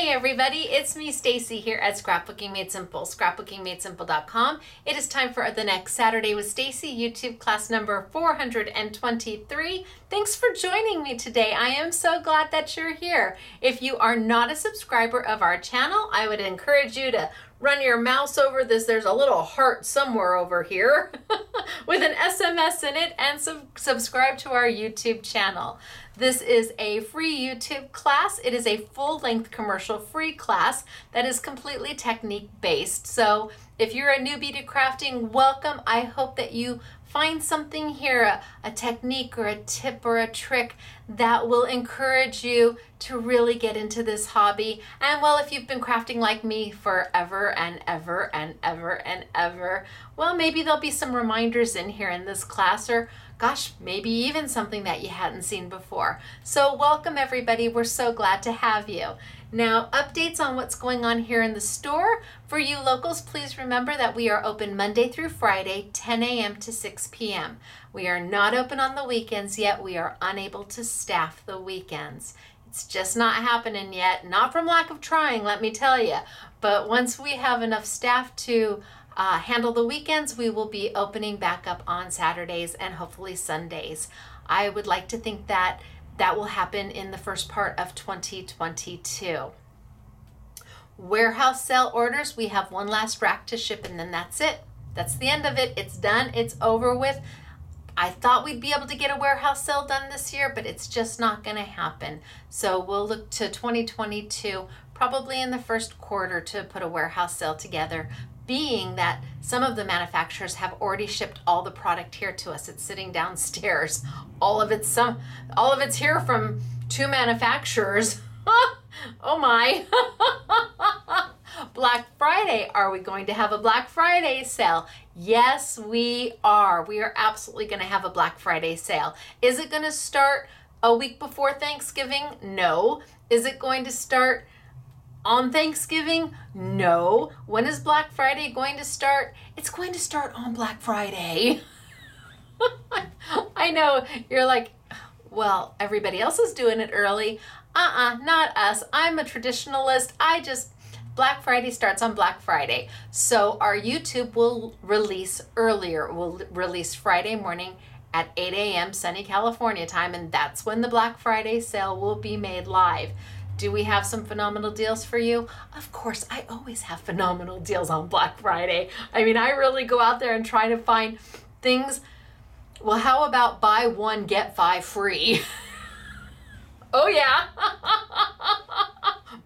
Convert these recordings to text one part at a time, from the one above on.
Hey everybody, it's me Stacy here at Scrapbooking Made Simple, scrapbookingmadesimple.com. It is time for the next Saturday with Stacy YouTube class number 423. Thanks for joining me today. I am so glad that you're here. If you are not a subscriber of our channel, I would encourage you to run your mouse over this. There's a little heart somewhere over here with an SMS in it, and subscribe to our YouTube channel. This is a free YouTube class. It is a full-length commercial-free class that is completely technique-based. So if you're a newbie to crafting, welcome. I hope that you find something here, a technique or a tip or a trick that will encourage you to really get into this hobby. And well, if you've been crafting like me forever and ever and ever and ever, well, maybe there'll be some reminders in here in this class, or gosh, maybe even something that you hadn't seen before. So welcome everybody, we're so glad to have you. Now, updates on what's going on here in the store. For you locals, please remember that we are open Monday through Friday, 10 a.m. to 6 p.m. We are not open on the weekends yet. We are unable to staff the weekends. It's just not happening yet, not from lack of trying, let me tell you. But once we have enough staff to handle the weekends, we will be opening back up on Saturdays and hopefully Sundays. I would like to think that that will happen in the first part of 2022. Warehouse sale orders, we have one last rack to ship and then that's it. That's the end of it. It's done. It's over with. I thought we'd be able to get a warehouse sale done this year, but it's just not going to happen. So we'll look to 2022, probably in the first quarter, to put a warehouse sale together, being that some of the manufacturers have already shipped all the product here to us. It's sitting downstairs. All of it's here from 2 manufacturers. Oh my. Black Friday. Are we going to have a Black Friday sale? Yes, we are. We are absolutely going to have a Black Friday sale. Is it going to start a week before Thanksgiving? No. Is it going to start on Thanksgiving? No. When is Black Friday going to start? It's going to start on Black Friday. I know you're like, well, everybody else is doing it early. Not us. I'm a traditionalist. Black Friday starts on Black Friday. So our YouTube will release earlier. We'll release Friday morning at 8 a.m. sunny California time, and that's when the Black Friday sale will be made live. Do we have some phenomenal deals for you? Of course, I always have phenomenal deals on Black Friday. I mean, I really go out there and try to find things. Well, how about buy one, get 5 free? Oh yeah.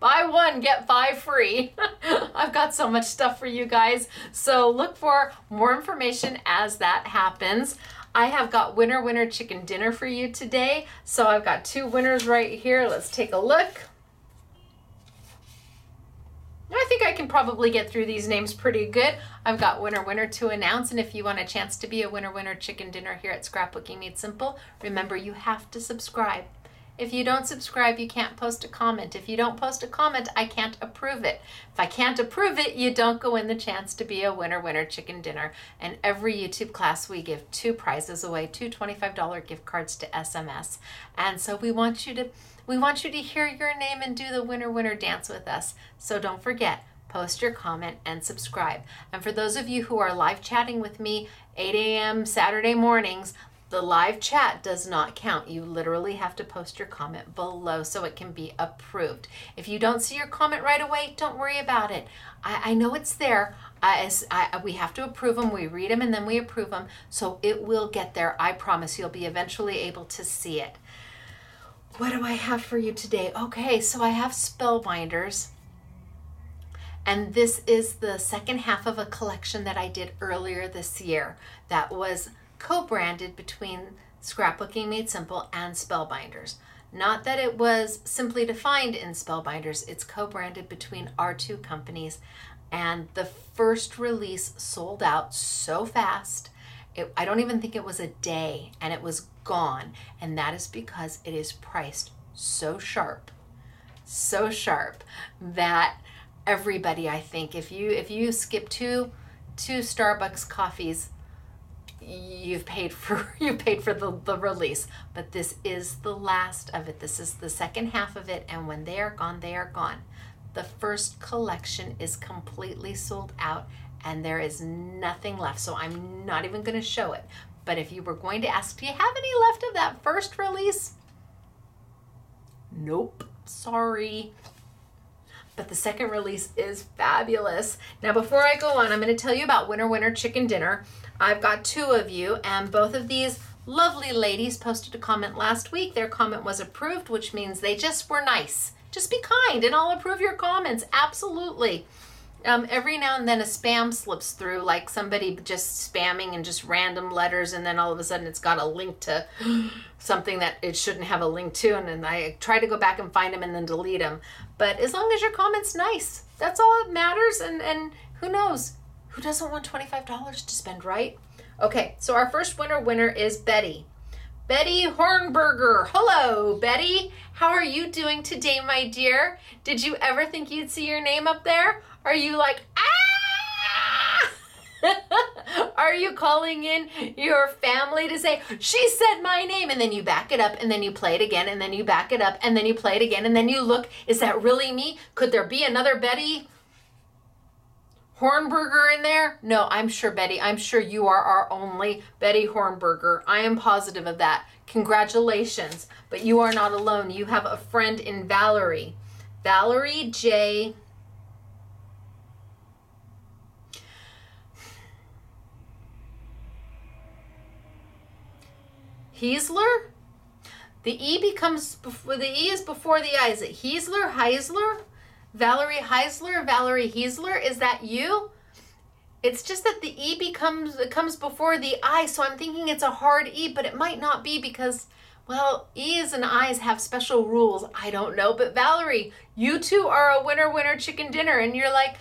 Buy one, get 5 free. I've got so much stuff for you guys. So look for more information as that happens. I have got winner chicken dinner for you today. So I've got 2 winners right here. Let's take a look. I think I can probably get through these names pretty good. I've got winner to announce, and if you want a chance to be a winner chicken dinner here at Scrapbooking Made Simple, remember you have to subscribe. If you don't subscribe, you can't post a comment. If you don't post a comment, I can't approve it. If I can't approve it, you don't go in the chance to be a winner chicken dinner. And every YouTube class, we give 2 prizes away, 2 $25 gift cards to SMS. And so we want you to hear your name and do the winner dance with us. So don't forget, post your comment and subscribe. And for those of you who are live chatting with me 8 a.m. Saturday mornings, the live chat does not count. You literally have to post your comment below so it can be approved. If you don't see your comment right away, don't worry about it. I know it's there. We have to approve them. We read them and then we approve them. So it will get there. I promise you'll be eventually able to see it. What do I have for you today? Okay, so I have Spellbinders. And this is the second half of a collection that I did earlier this year that was co-branded between Scrapbooking Made Simple and Spellbinders. Not that it was simply defined in Spellbinders, it's co-branded between our 2 companies. And the first release sold out so fast, I don't even think it was a day, and it was gone. And that is because it is priced so sharp that everybody, I think, if you skip two Starbucks coffees, you've paid for the release. But this is the last of it. This is the second half of it, and when they are gone, they are gone. The first collection is completely sold out and there is nothing left. So I'm not even going to show it. But if you were going to ask, do you have any left of that first release? Nope, sorry. But the second release is fabulous. Now, before I go on, I'm going to tell you about Winner Winner Chicken Dinner. I've got 2 of you, and both of these lovely ladies posted a comment last week. Their comment was approved, which means they just were nice. Just be kind, and I'll approve your comments. Absolutely. Every now and then a spam slips through, like somebody just spamming and just random letters, and then all of a sudden it's got a link to something that it shouldn't have a link to, and then I try to go back and find them and then delete them. But as long as your comment's nice, that's all that matters, and who knows? Who doesn't want $25 to spend, right? Okay, so our first winner is Betty. Betty Hornberger. Hello, Betty. How are you doing today, my dear? Did you ever think you'd see your name up there? Are you like, ah? Are you calling in your family to say, she said my name, and then you back it up, and then you play it again, and then you back it up, and then you play it again, and then you look, is that really me? Could there be another Betty Hornberger in there? No, I'm sure, Betty. I'm sure you are our only Betty Hornberger. I am positive of that. Congratulations. But you are not alone. You have a friend in Valerie. Valerie J. Heisler? The E becomes before, the E is before the I. Is it Heisler? Heisler? Valerie Heisler? Valerie Heisler? Is that you? It's just that the E comes before the I, so I'm thinking it's a hard E, but it might not be because, well, E's and I's have special rules. I don't know, but Valerie, you two are a winner chicken dinner, and you're like,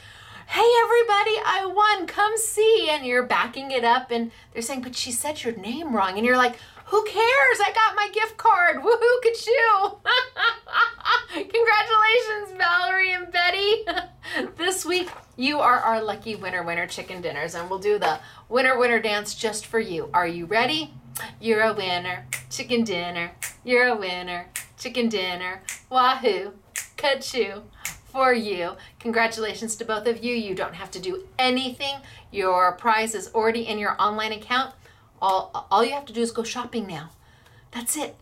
hey everybody, I won, come see, and you're backing it up, and they're saying, but she said your name wrong, and you're like, who cares? I got my gift card. Woohoo, ka-choo. Congratulations, Valerie and Betty. This week, you are our lucky winner chicken dinners, and we'll do the winner dance just for you. Are you ready? You're a winner, chicken dinner. You're a winner, chicken dinner. Wahoo, ka-choo. For you. Congratulations to both of you. You don't have to do anything. Your prize is already in your online account. All you have to do is go shopping now. That's it.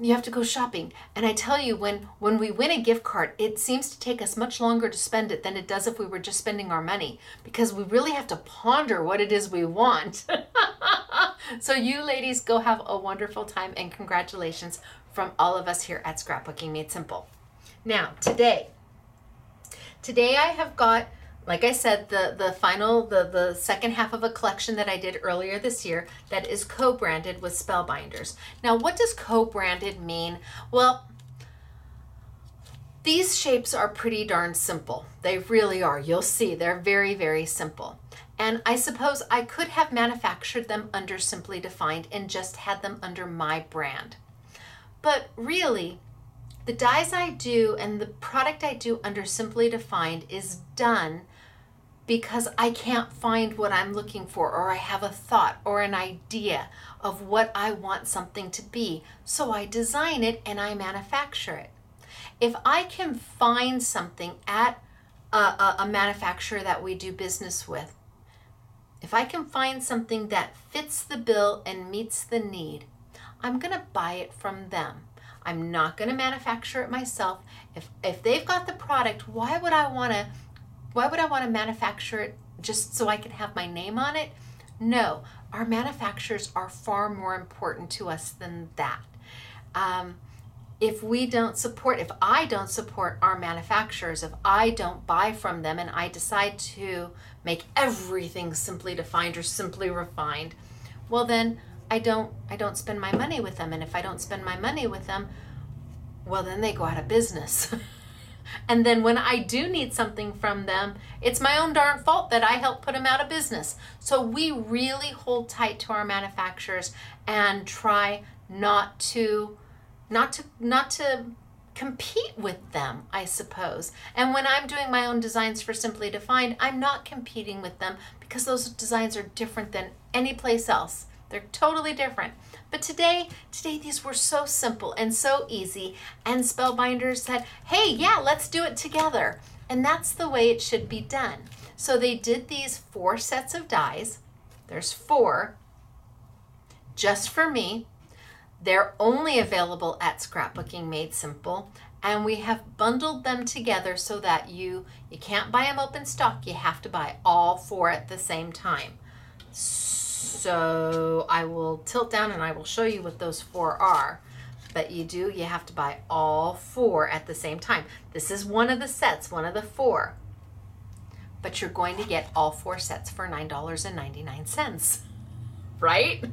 You have to go shopping. And I tell you, when we win a gift card, it seems to take us much longer to spend it than it does if we were just spending our money, because we really have to ponder what it is we want. So you ladies go have a wonderful time, and congratulations from all of us here at Scrapbooking Made Simple. Now, today I have got, like I said, the second half of a collection that I did earlier this year that is co-branded with Spellbinders. Now, what does co-branded mean? Well, these shapes are pretty darn simple. They really are. You'll see they're very, very simple. And I suppose I could have manufactured them under Simply Defined and just had them under my brand. But really, the dies I do and the product I do under Simply Defined is done because I can't find what I'm looking for, or I have a thought or an idea of what I want something to be. So I design it and I manufacture it. If I can find something at a manufacturer that we do business with, if I can find something that fits the bill and meets the need, I'm going to buy it from them. I'm not going to manufacture it myself. If they've got the product, why would I want to manufacture it just so I can have my name on it? No, our manufacturers are far more important to us than that. If I don't support our manufacturers, if I don't buy from them and I decide to make everything Simply Defined or Simply Refined, well then I don't spend my money with them. And if I don't spend my money with them, well then they go out of business. And then when I do need something from them, it's my own darn fault that I helped put them out of business. So we really hold tight to our manufacturers and try not to compete with them, I suppose. And when I'm doing my own designs for Simply Defined, I'm not competing with them because those designs are different than any place else. They're totally different. But today these were so simple and so easy, and Spellbinders said, hey, yeah, let's do it together. And that's the way it should be done. So they did these 4 sets of dies. There's 4 just for me. They're only available at Scrapbooking Made Simple. And we have bundled them together so that you can't buy them open stock. You have to buy all 4 at the same time. So I will tilt down and I will show you what those 4 are. But you have to buy all 4 at the same time. This is one of the sets, one of the 4. But you're going to get all 4 sets for $9.99, right?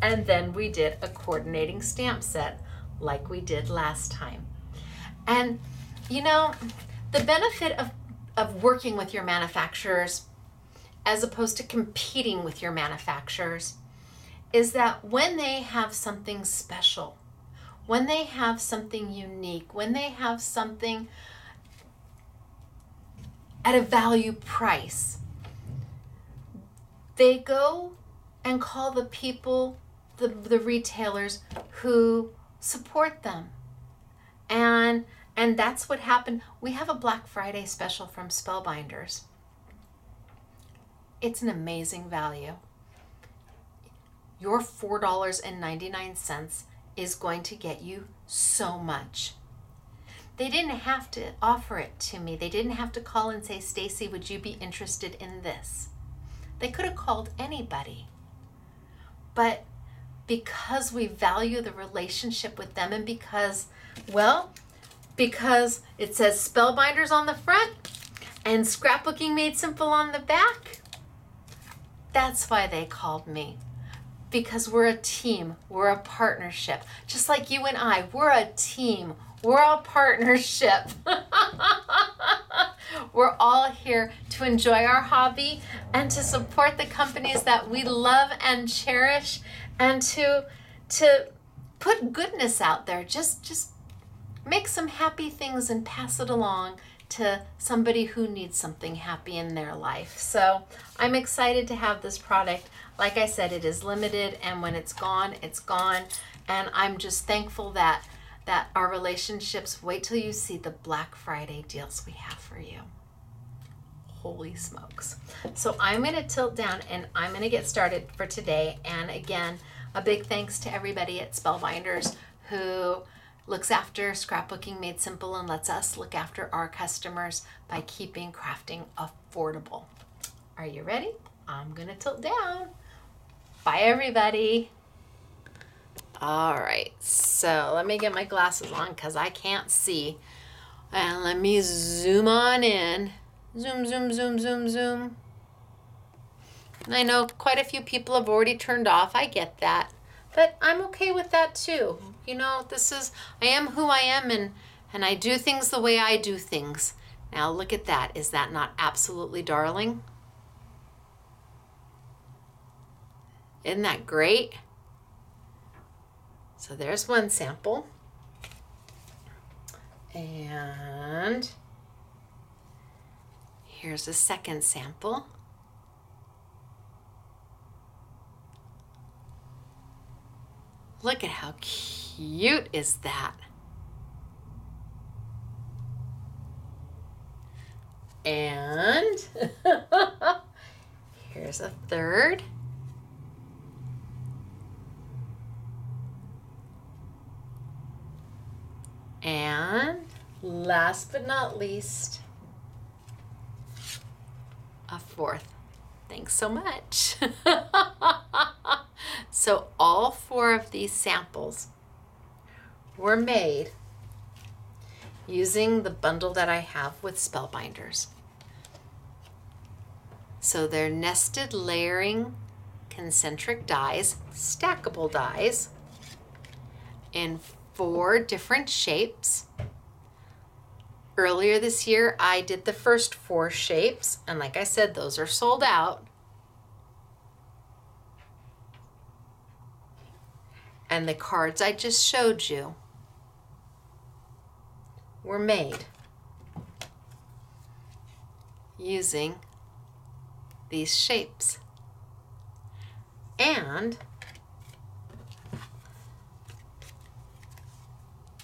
And then we did a coordinating stamp set like we did last time. And you know, the benefit of working with your manufacturers as opposed to competing with your manufacturers is that when they have something special, when they have something unique, when they have something at a value price, they go and call the people, the retailers who support them. And that's what happened. We have a Black Friday special from Spellbinders. It's an amazing value. Your $4.99 is going to get you so much. They didn't have to offer it to me. They didn't have to call and say, Stacy, would you be interested in this? They could have called anybody. But because we value the relationship with them and because it says Spellbinders on the front and Scrapbooking Made Simple on the back, that's why they called me. Because we're a team, we're a partnership. Just like you and I, we're a team, we're a partnership. We're all here to enjoy our hobby and to support the companies that we love and cherish and to put goodness out there. Just make some happy things and pass it along to somebody who needs something happy in their life. So I'm excited to have this product. Like I said, it is limited, and when it's gone, it's gone. And I'm just thankful that our relationships, wait till you see the Black Friday deals we have for you. Holy smokes. So I'm going to tilt down and I'm going to get started for today. And again, a big thanks to everybody at Spellbinders who looks after Scrapbooking Made Simple and lets us look after our customers by keeping crafting affordable. Are you ready? I'm going to tilt down. Bye, everybody. All right, so let me get my glasses on because I can't see. And let me zoom on in. Zoom, zoom, zoom, zoom, zoom. And I know quite a few people have already turned off. I get that. But I'm okay with that too. You know, I am who I am, and I do things the way I do things. Now look at that. Is that not absolutely darling? Isn't that great? So there's one sample. And here's a second sample. Look at how cute is that? And here's a third. And last but not least, a fourth. Thanks so much. So all 4 of these samples were made using the bundle that I have with Spellbinders. So they're nested layering concentric dies, stackable dies in 4 different shapes. Earlier this year, I did the first 4 shapes, and like I said, those are sold out. And the cards I just showed you were made using these shapes. And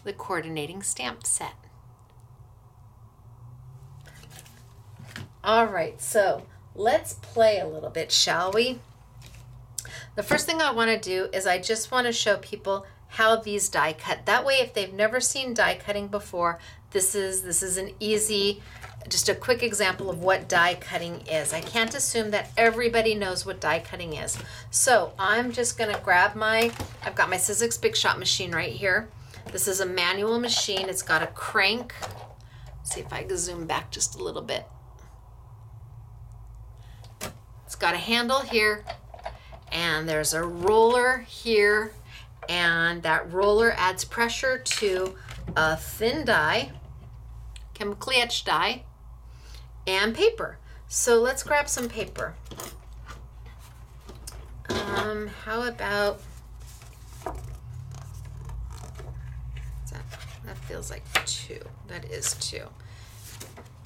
the coordinating stamp set. All right, so let's play a little bit, shall we? The first thing I want to do is I just want to show people how these die cut. That way, if they've never seen die cutting before, this is an easy, just a quick example of what die cutting is. I can't assume that everybody knows what die cutting is. So I'm just going to grab I've got my Sizzix Big Shot machine right here. This is a manual machine. It's got a crank. Let's see if I can zoom back just a little bit. It's got a handle here, and there's a roller here, and that roller adds pressure to a thin die, chemically etched die, and paper. So let's grab some paper. How about that feels like 2. That is 2.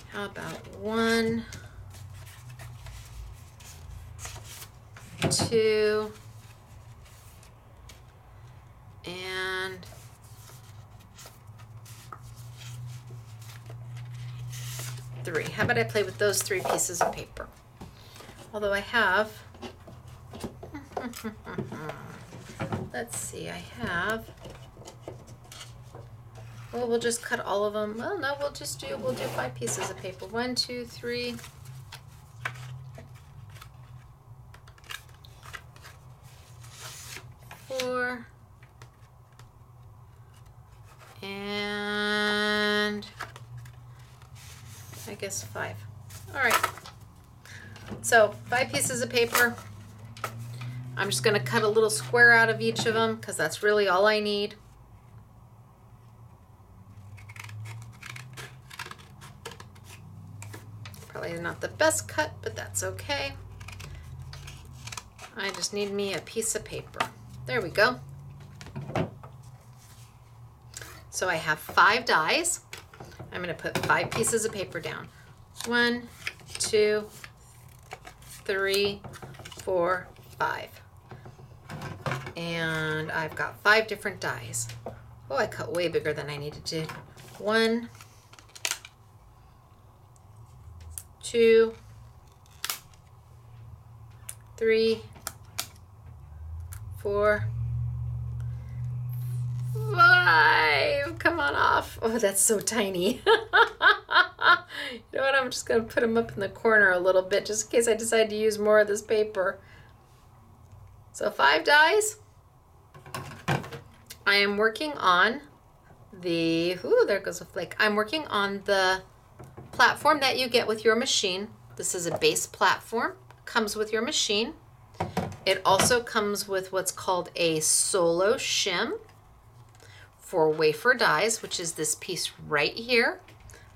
How about 1, 2, and 3. How about I play with those 3 pieces of paper? Although I have, let's see, I have, well, we'll just cut all of them. Well, no, we'll do 5 pieces of paper. 1, 2, 3. 4, and I guess 5. All right. So 5 pieces of paper. I'm just going to cut a little square out of each of them because that's really all I need. Probably not the best cut, but that's okay. I just need me a piece of paper. There we go. So I have 5 dies. I'm going to put 5 pieces of paper down. 1, 2, 3, 4, 5. And I've got 5 different dies. Oh, I cut way bigger than I needed to. 1, 2, 3, 4, 5. Come on off. Oh, that's so tiny. You know what? I'm just going to put them up in the corner a little bit just in case I decide to use more of this paper. So 5 dies. I am working on the, ooh, there goes a flake. I'm working on the platform that you get with your machine. This is a base platform. Comes with your machine. It also comes with what's called a solo shim for wafer dies, which is this piece right here.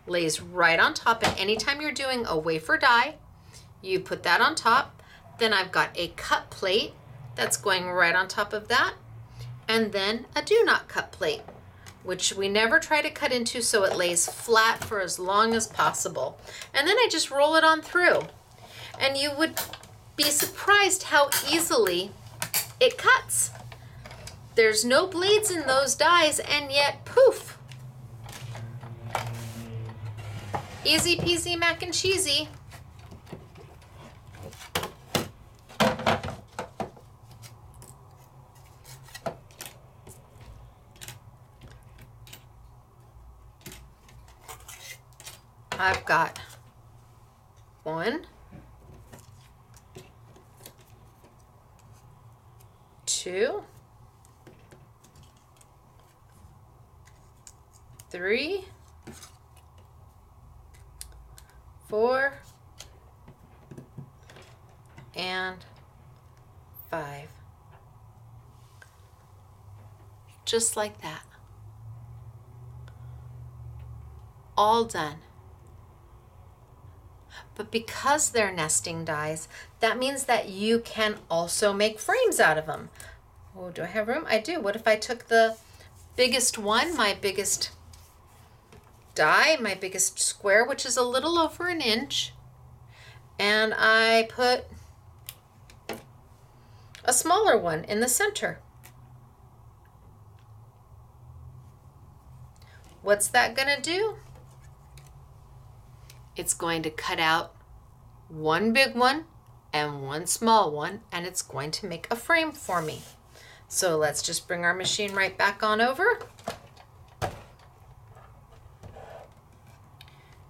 Lays right on top, and anytime you're doing a wafer die, you put that on top. Then I've got a cut plate that's going right on top of that, and then a do not cut plate, which we never try to cut into so it lays flat for as long as possible. And then I just roll it on through, and you would be surprised how easily it cuts. There's no blades in those dies, and yet poof, easy peasy mac and cheesy. I've got 1, 2, 3, 4, and 5. Just like that. All done. But because they're nesting dies, that means that you can also make frames out of them. Oh, do I have room? I do. What if I took the biggest one, my biggest die, my biggest square, which is a little over 1 inch, and I put a smaller one in the center? What's that gonna do? It's going to cut out one big one and one small one, and it's going to make a frame for me. So let's just bring our machine right back on over.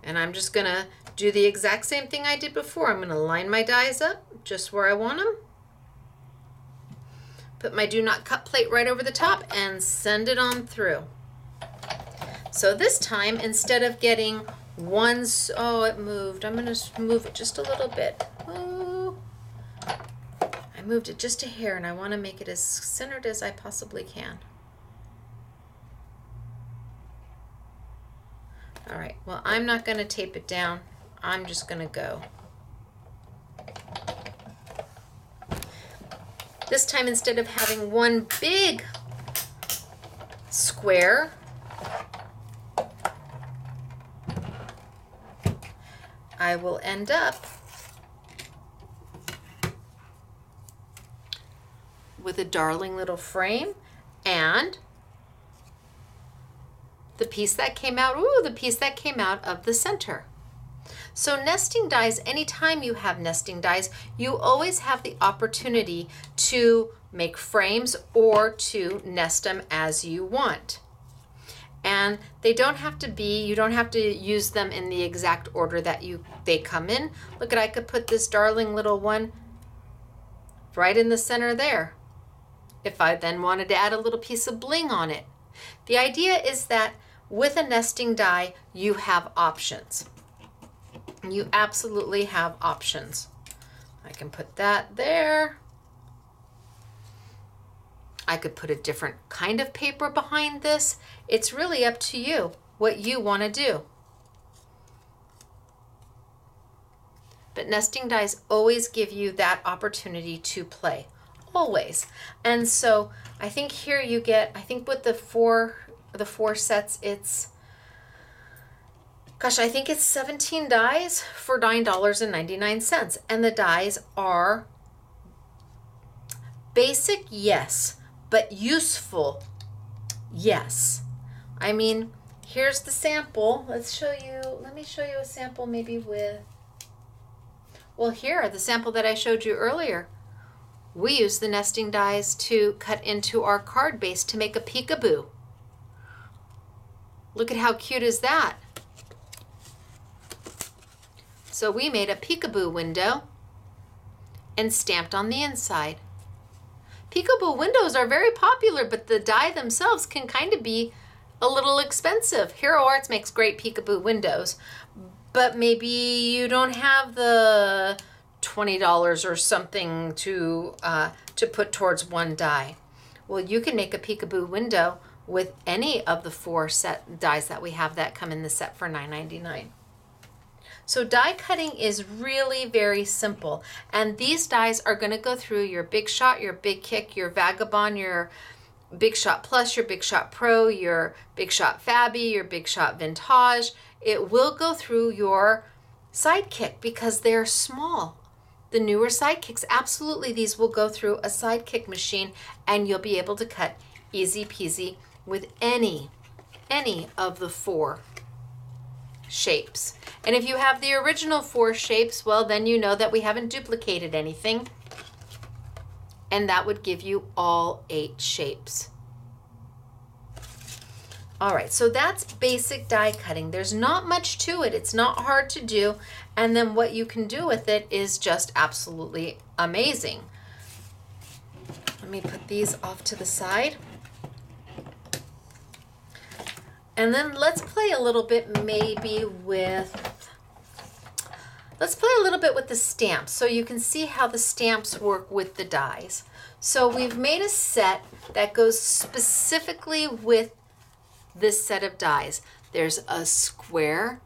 And I'm just gonna do the exact same thing I did before. I'm gonna line my dies up just where I want them. Put my do not cut plate right over the top and send it on through. So this time, instead of getting one, oh, it moved. I'm gonna move it just a little bit. Oh, I moved it just a hair, and I wanna make it as centered as I possibly can. All right, well, I'm not gonna tape it down. I'm just gonna go. This time, instead of having one big square, I will end up with a darling little frame and the piece that came out, ooh, the piece that came out of the center. So nesting dies, anytime you have nesting dies, you always have the opportunity to make frames or to nest them as you want. And they don't have to be, you don't have to use them in the exact order that they come in. Look at, I could put this darling little one right in the center there, if I then wanted to add a little piece of bling on it. The idea is that with a nesting die, you have options. You absolutely have options. I can put that there. I could put a different kind of paper behind this. It's really up to you what you want to do. But nesting dies always give you that opportunity to play, always. And so I think here you get, I think with the four sets, it's, gosh, I think it's 17 dies for $9.99. And the dies are basic, yes, but useful, yes. I mean, here's the sample. Let me show you a sample maybe with, well, here, the sample that I showed you earlier. We use the nesting dies to cut into our card base to make a peekaboo. Look at how cute is that? So we made a peekaboo window and stamped on the inside. Peekaboo windows are very popular, but the die themselves can kind of be a little expensive. Hero Arts makes great peekaboo windows, but maybe you don't have the $20 or something to put towards one die. Well, you can make a peekaboo window with any of the 4 set dies that we have that come in the set for $9.99. So die cutting is really very simple, and these dies are going to go through your Big Shot, your Big Kick, your Vagabond, your Big Shot Plus, your Big Shot Pro, your Big Shot Fabby, your Big Shot Vintage. It will go through your Sidekick because they're small. The newer Sidekicks, absolutely, these will go through a Sidekick machine, and you'll be able to cut easy peasy with any of the 4 shapes. And if you have the original 4 shapes, well, then you know that we haven't duplicated anything, and that would give you all 8 shapes. All right, so that's basic die cutting. There's not much to it. It's not hard to do, and then what you can do with it is just absolutely amazing. Let me put these off to the side. And then let's play a little bit maybe with, let's play a little bit with the stamps so you can see how the stamps work with the dies. So we've made a set that goes specifically with this set of dies. There's a square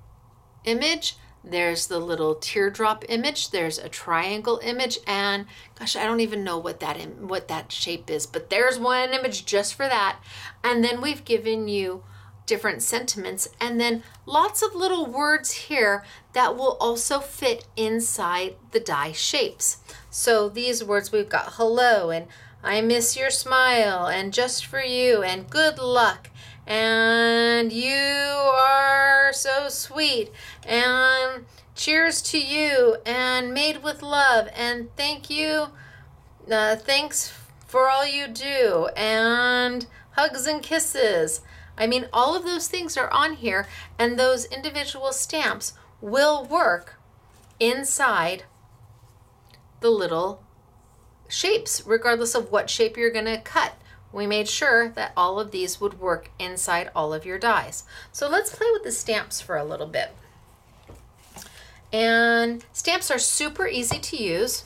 image, there's the little teardrop image, there's a triangle image, and gosh, I don't even know what that shape is, but there's one image just for that. And then we've given you different sentiments, and then lots of little words here that will also fit inside the die shapes. So these words, we've got hello, and I miss your smile, and just for you, and good luck. and you are so sweet, and cheers to you, and made with love, and thank you, thanks for all you do, and hugs and kisses. I mean, all of those things are on here, and those individual stamps will work inside the little shapes, regardless of what shape you're going to cut. We made sure that all of these would work inside all of your dies. So let's play with the stamps for a little bit. And stamps are super easy to use.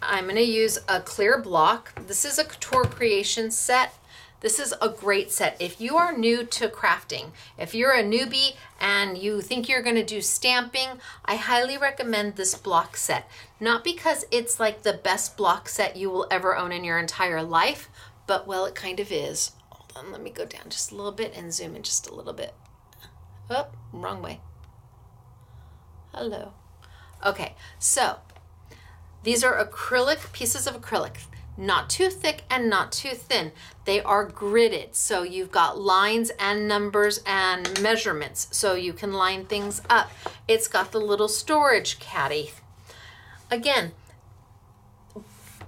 I'm going to use a clear block. This is a Couture Creation set. This is a great set. If you are new to crafting, if you're a newbie and you think you're going to do stamping, I highly recommend this block set. Not because it's like the best block set you will ever own in your entire life, but well, it kind of is. Hold on, let me go down just a little bit and zoom in just a little bit. Oh, wrong way. Hello. Okay, so these are acrylic, pieces of acrylic. Not too thick and not too thin. They are gridded, so you've got lines and numbers and measurements, so you can line things up. It's got the little storage caddy. Again,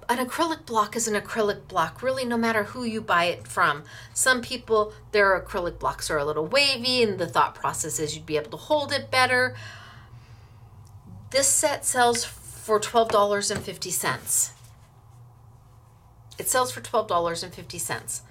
an acrylic block is an acrylic block, really, no matter who you buy it from. Some people, their acrylic blocks are a little wavy, and the thought process is you'd be able to hold it better. This set sells for $12.50. It sells for $12.50.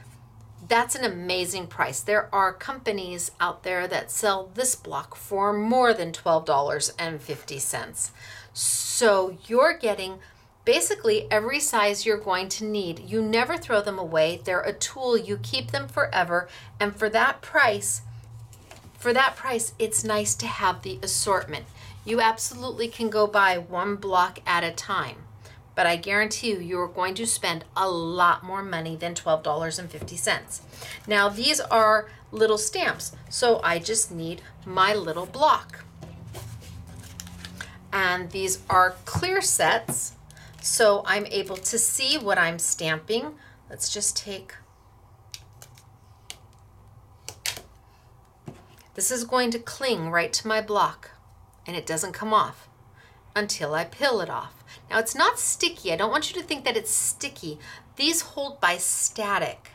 That's an amazing price. There are companies out there that sell this block for more than $12.50. So you're getting basically every size you're going to need. You never throw them away. They're a tool. You keep them forever. And for that price, it's nice to have the assortment. You absolutely can go buy one block at a time. But I guarantee you're going to spend a lot more money than $12.50. Now, these are little stamps, so I just need my little block. And these are clear sets, so I'm able to see what I'm stamping. Let's just take... This is going to cling right to my block, and it doesn't come off until I peel it off. Now, it's not sticky. I don't want you to think that it's sticky. These hold by static.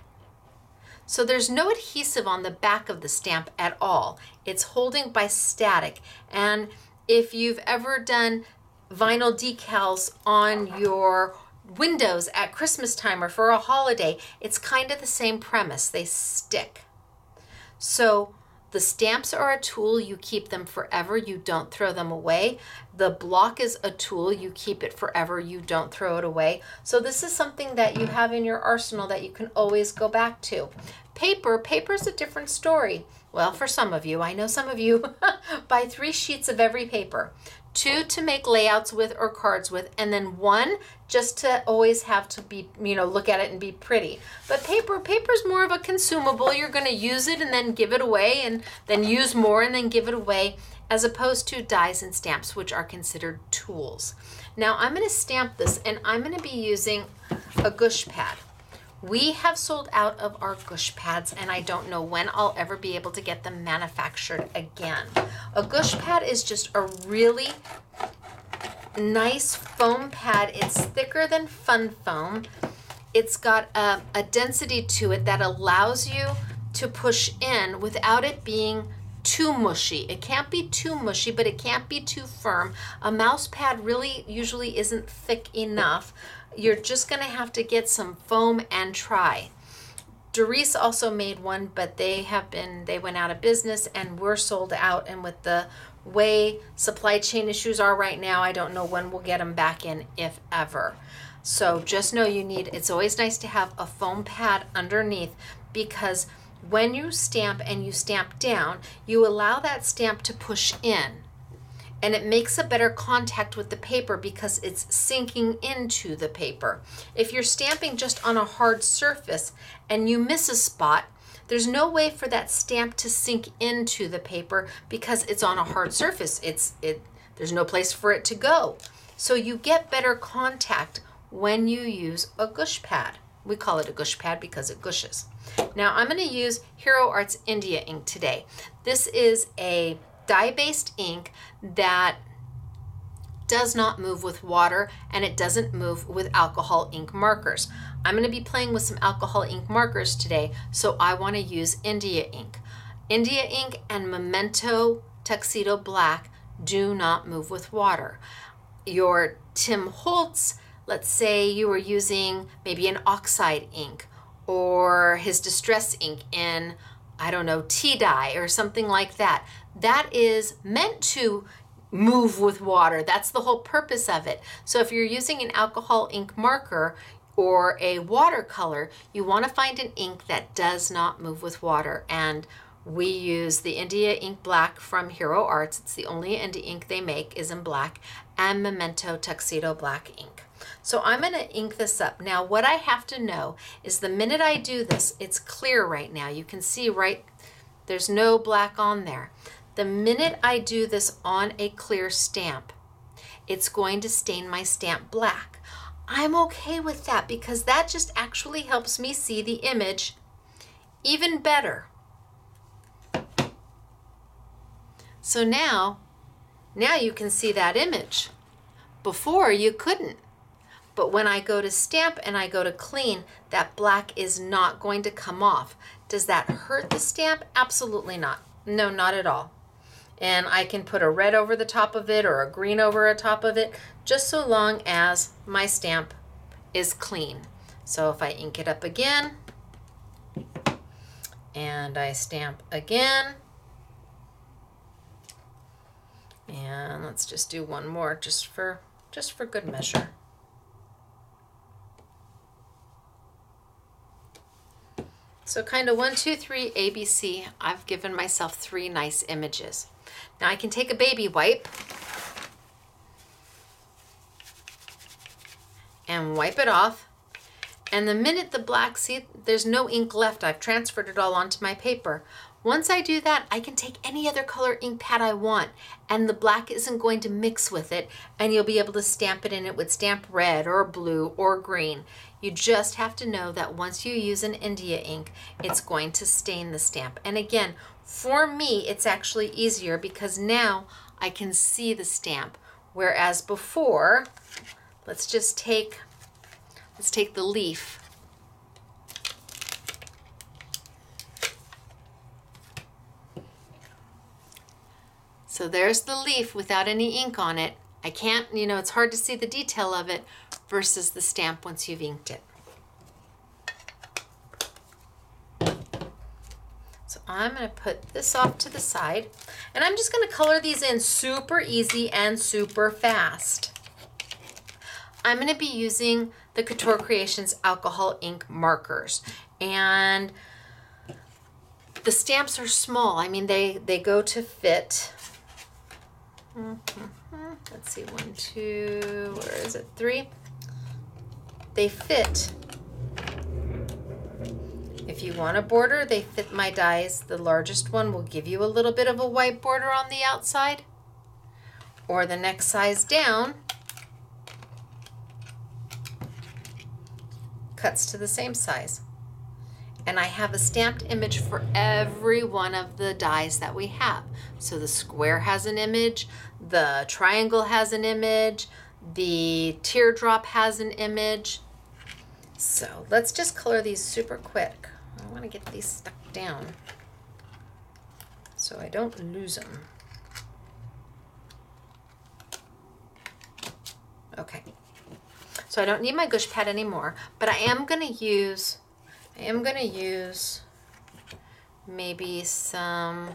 So there's no adhesive on the back of the stamp at all. It's holding by static. And if you've ever done vinyl decals on your windows at Christmas time or for a holiday, it's kind of the same premise. They stick. So the stamps are a tool. You keep them forever. You don't throw them away. The block is a tool. You keep it forever. You don't throw it away. So this is something that you have in your arsenal that you can always go back to. Paper's a different story. Well, for some of you, I know some of you buy 3 sheets of every paper. 2 to make layouts with or cards with, and then 1 just to always have to be, look at it and be pretty. But paper's more of a consumable. You're going to use it and then give it away, and then use more and then give it away, as opposed to dies and stamps, which are considered tools. Now I'm going to stamp this, and I'm going to be using a gush pad. We have sold out of our gush pads, and I don't know when I'll ever be able to get them manufactured again. A gush pad is just a really nice foam pad. It's thicker than Fun Foam. It's got a density to it that allows you to push in without it being too mushy. It can't be too mushy, but it can't be too firm. A mouse pad really usually isn't thick enough. You're just going to have to get some foam and try. Doris also made one, but they went out of business and we're sold out. And with the way supply chain issues are right now, I don't know when we'll get them back in, if ever. So just know it's always nice to have a foam pad underneath, because when you stamp and you stamp down, you allow that stamp to push in. And it makes a better contact with the paper because it's sinking into the paper. If you're stamping just on a hard surface and you miss a spot, there's no way for that stamp to sink into the paper because it's on a hard surface. There's no place for it to go. So you get better contact when you use a gush pad. We call it a gush pad because it gushes. Now I'm going to use Hero Arts India ink today. This is a dye-based ink that does not move with water, and it doesn't move with alcohol ink markers. I'm going to be playing with some alcohol ink markers today, so I want to use India ink. India ink and Memento Tuxedo Black do not move with water. Your Tim Holtz, let's say you were using maybe an oxide ink or his distress ink in, I don't know, tea dye or something like that. That is meant to move with water. That's the whole purpose of it. So if you're using an alcohol ink marker or a watercolor, you want to find an ink that does not move with water. And we use the India ink black from Hero Arts. It's the only India ink they make is in black, and Memento Tuxedo Black ink. So I'm going to ink this up. Now what I have to know is the minute I do this, it's clear right now. You can see there's no black on there. The minute I do this on a clear stamp, it's going to stain my stamp black. I'm okay with that because that just actually helps me see the image even better. So now you can see that image. Before you couldn't. But when I go to stamp and I go to clean, that black is not going to come off. Does that hurt the stamp? Absolutely not. No, not at all. And I can put a red over the top of it or a green over the top of it, just so long as my stamp is clean. So if I ink it up again, and I stamp again, and let's just do one more just for good measure. So kind of 1, 2, 3, ABC. I've given myself 3 nice images. Now I can take a baby wipe and wipe it off. And the minute the black, see, there's no ink left. I've transferred it all onto my paper. Once I do that, I can take any other color ink pad I want, and the black isn't going to mix with it, and you'll be able to stamp it, and it would stamp red or blue or green. You just have to know that once you use an India ink, it's going to stain the stamp. And again, for me, it's actually easier because now I can see the stamp. Whereas before, let's take the leaf. So there's the leaf without any ink on it. I can't, it's hard to see the detail of it versus the stamp once you've inked it. So I'm going to put this off to the side, and I'm just going to color these in super easy and super fast. I'm going to be using the Couture Creations alcohol ink markers, and the stamps are small. I mean, they go to fit. Let's see, 1, 2, where is it? 3. They fit. If you want a border, they fit my dies. The largest one will give you a little bit of a white border on the outside, or the next size down cuts to the same size. And I have a stamped image for every one of the dies that we have. So the square has an image, the triangle has an image, the teardrop has an image. So let's just color these super quick. I want to get these stuck down so I don't lose them. Okay. So I don't need my gush pad anymore, but I am going to use maybe some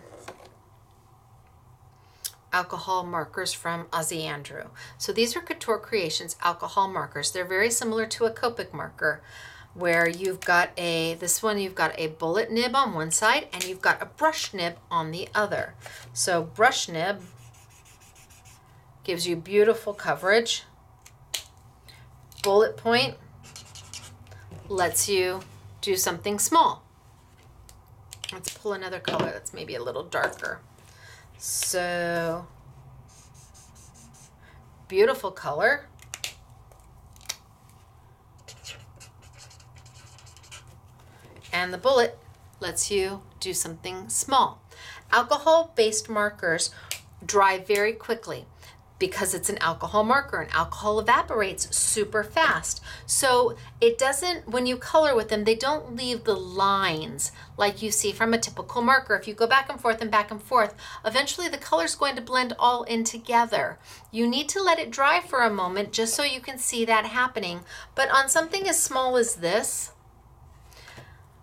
alcohol markers from Ozzy Andrew. So these are Couture Creations alcohol markers. They're very similar to a Copic marker, where you've got this one you've got a bullet nib on one side and you've got a brush nib on the other. So brush nib gives you beautiful coverage. Bullet point lets you do something small. Let's pull another color that's maybe a little darker. So beautiful color. And the bullet lets you do something small. Alcohol-based markers dry very quickly because it's an alcohol marker, and alcohol evaporates super fast. So it doesn't, when you color with them, they don't leave the lines like you see from a typical marker. If you go back and forth and back and forth, eventually the color's going to blend all in together. You need to let it dry for a moment just so you can see that happening. But on something as small as this,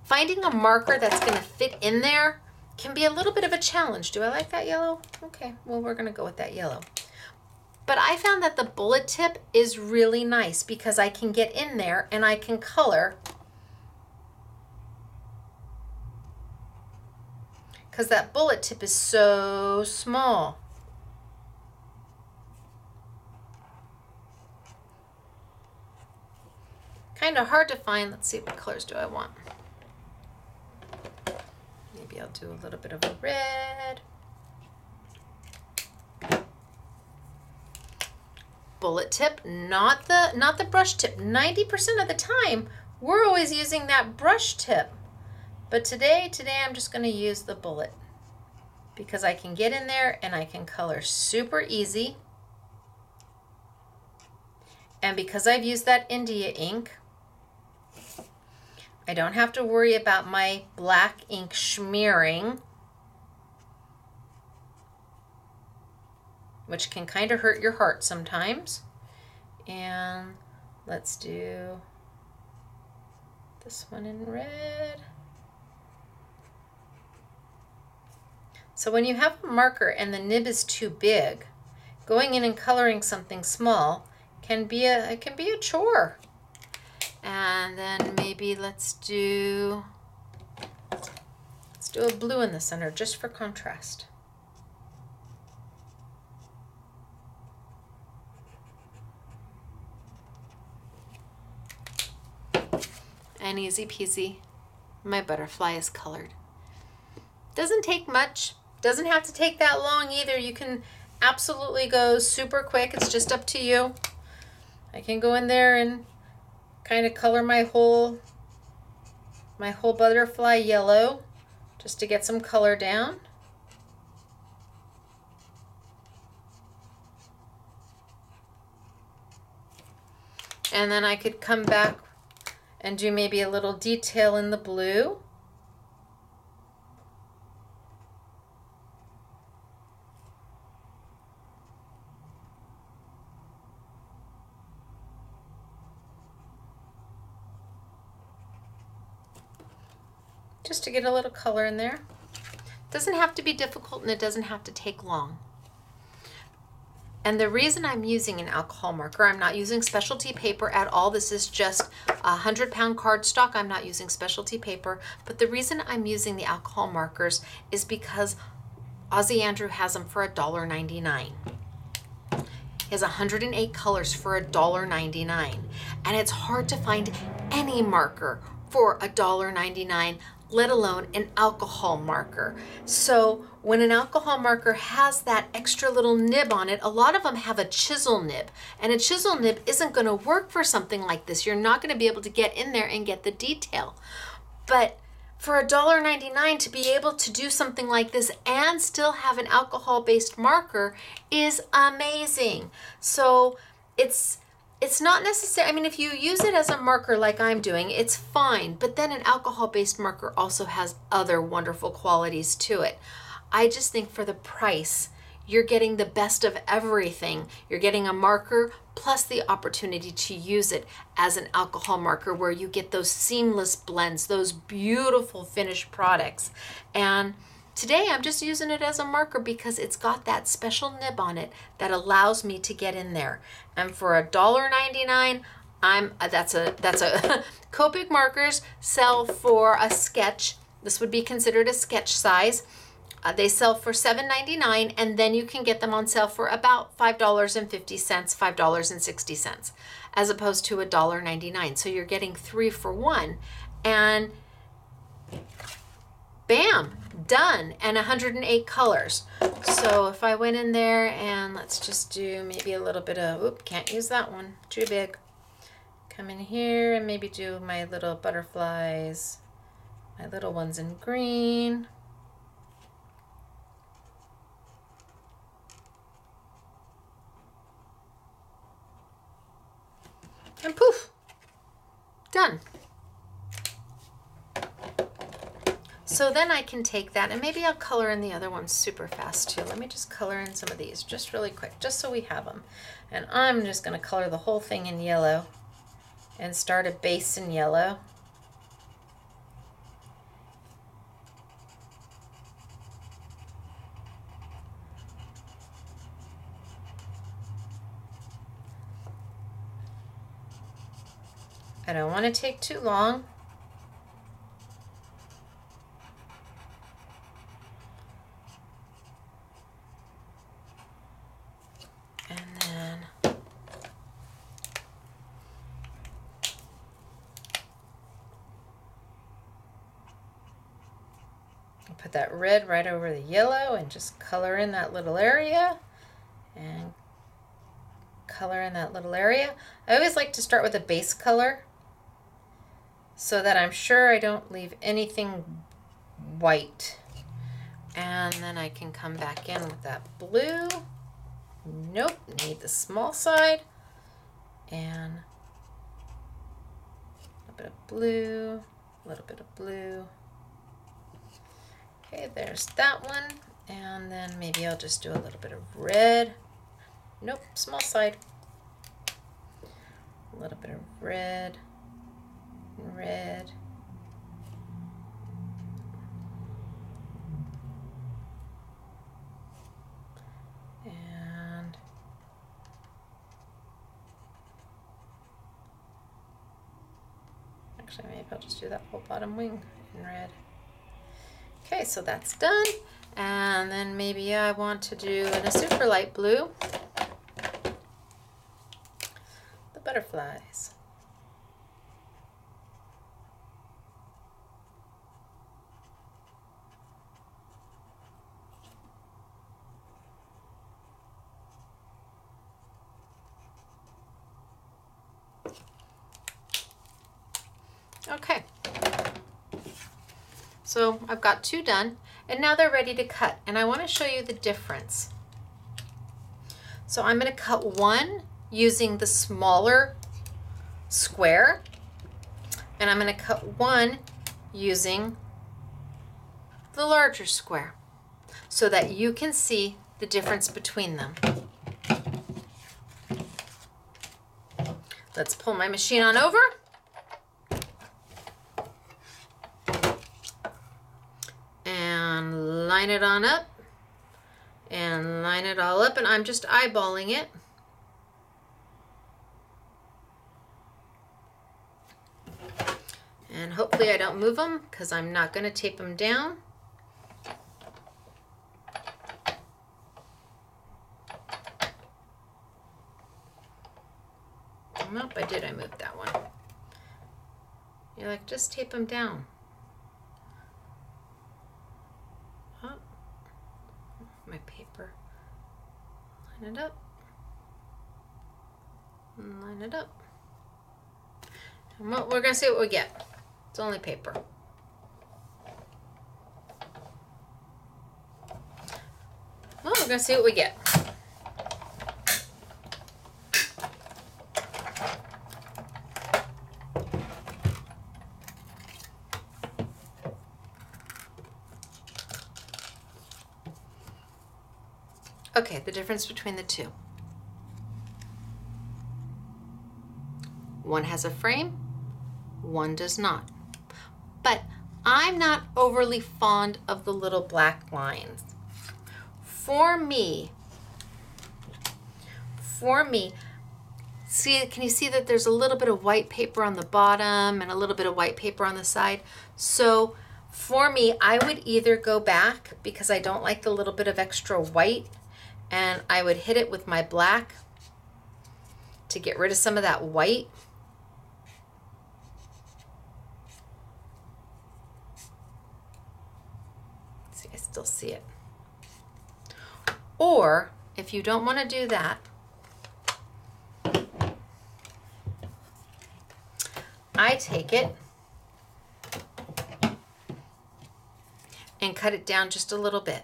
finding a marker that's gonna fit in there can be a little bit of a challenge. Do I like that yellow? Okay, well, we're gonna go with that yellow. But I found that the bullet tip is really nice because I can get in there and I can color, because that bullet tip is so small. Kind of hard to find. Let's see, what colors do I want? Maybe I'll do a little bit of a red. Bullet tip, not the brush tip. 90% of the time, we're always using that brush tip. But today I'm just going to use the bullet because I can get in there and I can color super easy. And because I've used that India ink, I don't have to worry about my black ink smearing, which can kind of hurt your heart sometimes. And let's do this one in red. So when you have a marker and the nib is too big, going in and coloring something small can be a chore. And then maybe let's do a blue in the center just for contrast. And easy peasy, my butterfly is colored. Doesn't take much, doesn't have to take that long either. You can absolutely go super quick, it's just up to you. I can go in there and kind of color my whole butterfly yellow just to get some color down. And then I could come back and do maybe a little detail in the blue. Just to get a little color in there. Doesn't have to be difficult and it doesn't have to take long. And the reason I'm using an alcohol marker, I'm not using specialty paper at all. This is just 100-pound cardstock. I'm not using specialty paper. But the reason I'm using the alcohol markers is because Ozzie Andrew has them for $1.99. He has 108 colors for $1.99. And it's hard to find any marker for $1.99, let alone an alcohol marker. So when an alcohol marker has that extra little nib on it, a lot of them have a chisel nib, and a chisel nib isn't going to work for something like this. You're not going to be able to get in there and get the detail. But for $1.99 to be able to do something like this and still have an alcohol-based marker is amazing. So it's not necessary. I mean, if you use it as a marker like I'm doing, it's fine. But then an alcohol-based marker also has other wonderful qualities to it. I just think for the price, you're getting the best of everything. You're getting a marker plus the opportunity to use it as an alcohol marker where you get those seamless blends, those beautiful finished products. And today I'm just using it as a marker because it's got that special nib on it that allows me to get in there. And for $1.99, that's a Copic markers sell for a sketch. This would be considered a sketch size. They sell for $7.99, and then you can get them on sale for about $5.50, $5.60, as opposed to $1.99. So you're getting 3 for 1, and bam, done, and 108 colors. So if I went in there and let's just do maybe a little bit of, oop, can't use that one, too big. Come in here and maybe do my little butterflies My little one's in green. And poof, done. So then I can take that, and maybe I'll color in the other ones super fast too. Let me just color in some of these just really quick, just so we have them. And I'm just going to color the whole thing in yellow and start a base in yellow. I don't want to take too long. And then I'll put that red right over the yellow and just color in that little area and color in that little area. I always like to start with a base color so that I'm sure I don't leave anything white. And then I can come back in with that blue. Nope, need the small side. And a little bit of blue, a little bit of blue. Okay, there's that one. And then maybe I'll just do a little bit of red. Nope, small side. A little bit of red. Red. And actually maybe I'll just do that whole bottom wing in red. Okay, so that's done. And then maybe I want to do in a super light blue the butterflies. Okay, so I've got two done, and now they're ready to cut, and I want to show you the difference. So I'm going to cut one using the smaller square, and I'm going to cut one using the larger square so that you can see the difference between them. Let's pull my machine on over. And line it on up and line it all up, and I'm just eyeballing it. And hopefully I don't move them because I'm not going to tape them down. Nope, I did. I moved that one. You're like, just tape them down. My paper. Line it up. And line it up. And we're going to see what we get. It's only paper. Well, we're going to see what we get. Okay, the difference between the two. One has a frame, one does not. But I'm not overly fond of the little black lines. For me, see, can you see that there's a little bit of white paper on the bottom and a little bit of white paper on the side? So for me, I would either go back because I don't like the little bit of extra white, and I would hit it with my black to get rid of some of that white. See, I still see it. Or if you don't want to do that, I take it and cut it down just a little bit.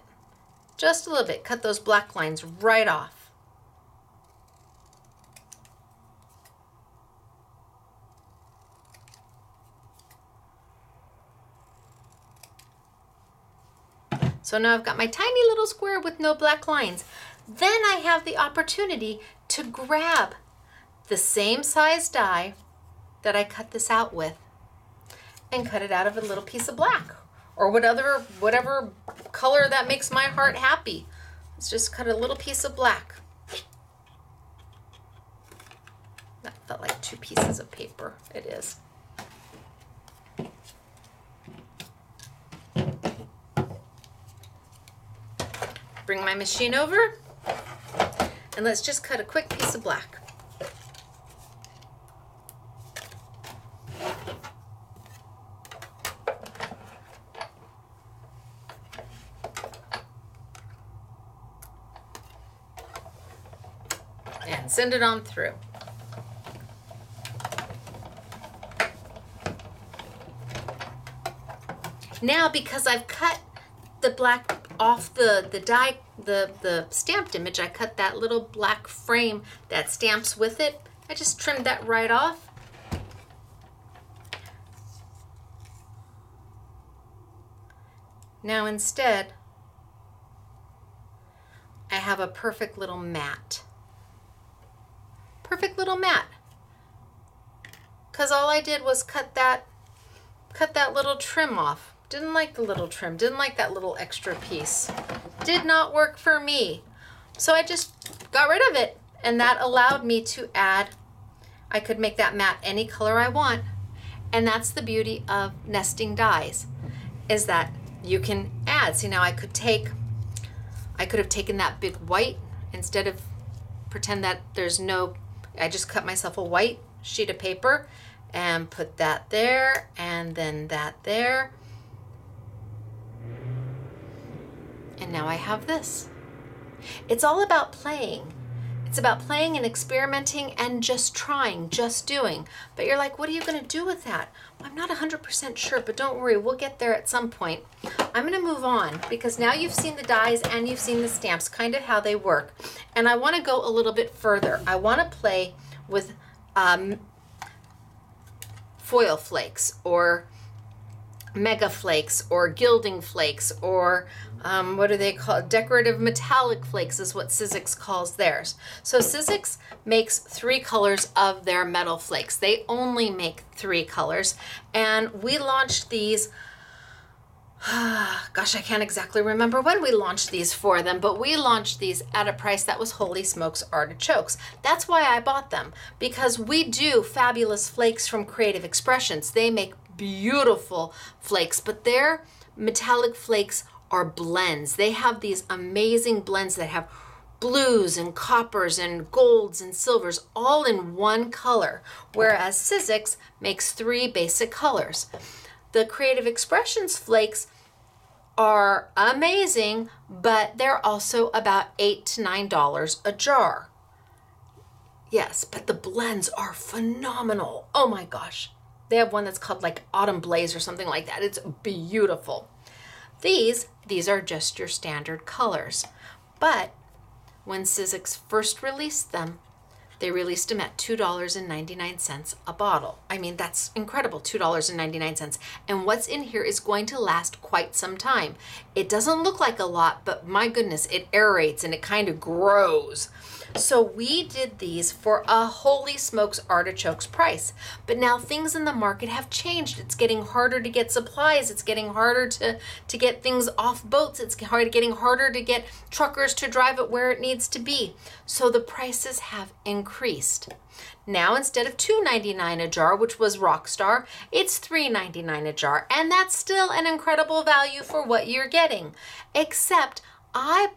Just a little bit. Cut those black lines right off. So now I've got my tiny little square with no black lines. Then I have the opportunity to grab the same size die that I cut this out with and cut it out of a little piece of black or whatever color that makes my heart happy. Let's just cut a little piece of black. That felt like 2 pieces of paper. It is. Bring my machine over and let's just cut a quick piece of black. And send it on through. Now, because I've cut the black off the die, the stamped image, I cut that little black frame that stamps with it. I just trimmed that right off. Now instead, I have a perfect little mat. Perfect little mat. Because all I did was cut that little trim off. Didn't like the little trim, didn't like that little extra piece. Did not work for me. So I just got rid of it, and that allowed me to add, I could make that mat any color I want. And that's the beauty of nesting dies, is that you can add. See, now I could have taken that big white instead of pretend that there's no, I just cut myself a white sheet of paper and put that there and then that there. And now I have this. It's all about playing. It's about playing and experimenting and just trying, just doing. But you're like, what are you going to do with that? Well, I'm not 100% sure, but don't worry, we'll get there at some point. I'm going to move on because now you've seen the dies and you've seen the stamps, kind of how they work. And I want to go a little bit further. I want to play with foil flakes or mega flakes or gilding flakes or what do they call it? Decorative metallic flakes is what Sizzix calls theirs. So Sizzix makes 3 colors of their metal flakes. They only make 3 colors. And we launched these, gosh, I can't exactly remember when we launched these for them, but we launched these at a price that was holy smokes artichokes. That's why I bought them, because we do fabulous flakes from Creative Expressions. They make beautiful flakes, but their metallic flakes are blends. They have these amazing blends that have blues and coppers and golds and silvers all in one color, whereas Sizzix makes 3 basic colors. The Creative Expressions flakes are amazing, but they're also about $8 to $9 a jar. Yes, but the blends are phenomenal. Oh my gosh. They have one that's called like Autumn Blaze or something like that. It's beautiful. These are just your standard colors. But when Sizzix first released them, they released them at $2.99 a bottle. I mean, that's incredible, $2.99. And what's in here is going to last quite some time. It doesn't look like a lot, but my goodness, it aerates and it kind of grows. So we did these for a holy smokes artichokes price. But now things in the market have changed. It's getting harder to get supplies. It's getting harder to get things off boats. It's getting harder to get truckers to drive it where it needs to be. So the prices have increased. Now instead of $2.99 a jar, which was Rockstar, it's $3.99 a jar. And that's still an incredible value for what you're getting. Except I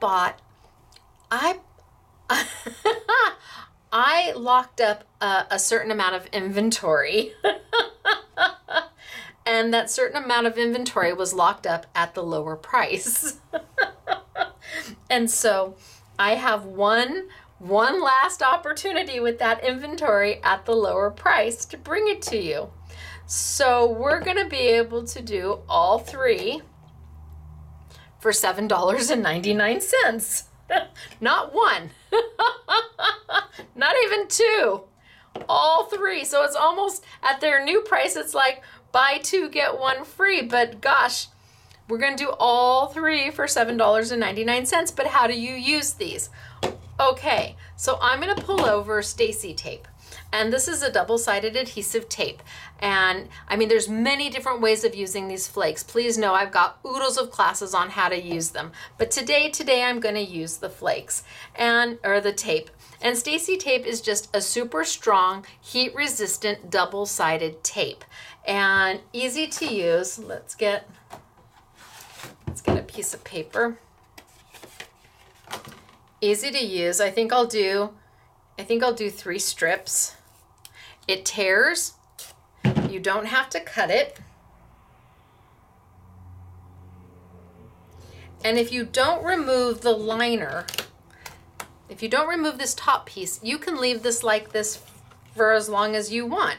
locked up a certain amount of inventory and that certain amount of inventory was locked up at the lower price. And so I have one last opportunity with that inventory at the lower price to bring it to you. So we're going to be able to do all 3 for $7.99. Not one, not even two, all three. So it's almost at their new price. It's like buy two, get one free. But gosh, we're going to do all three for $7.99. But how do you use these? Okay, so I'm going to pull over Stacy tape. And this is a double-sided adhesive tape. And I mean, there's many different ways of using these flakes. Please know I've got oodles of classes on how to use them. But today I'm going to use the flakes or the tape. And Stacy tape is just a super strong, heat-resistant, double-sided tape. And easy to use. Let's get a piece of paper. Easy to use. I think I'll do 3 strips. It tears. You don't have to cut it. And if you don't remove the liner, if you don't remove this top piece, you can leave this like this for as long as you want.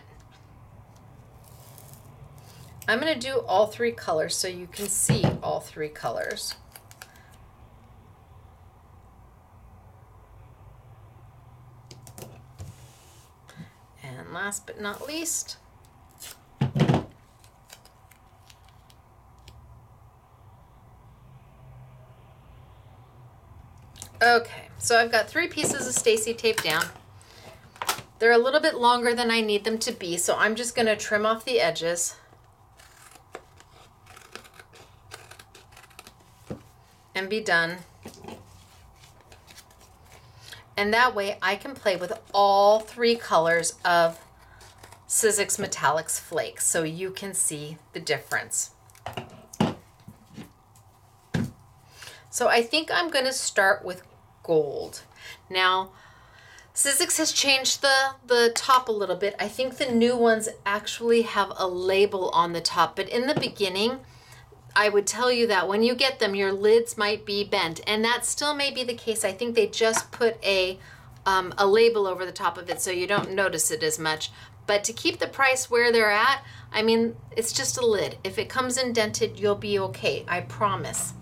I'm going to do all 3 colors so you can see all 3 colors. And last but not least, okay, so I've got 3 pieces of Stacy tape down. They're a little bit longer than I need them to be, so I'm just going to trim off the edges. And be done. And that way I can play with all 3 colors of Sizzix Metallic Flakes so you can see the difference. So I think I'm going to start with gold. Now, Sizzix has changed the top a little bit. I think the new ones actually have a label on the top, but in the beginning, I would tell you that when you get them, your lids might be bent, and that still may be the case. I think they just put a label over the top of it so you don't notice it as much. But to keep the price where they're at, I mean, it's just a lid. If it comes indented, you'll be okay, I promise.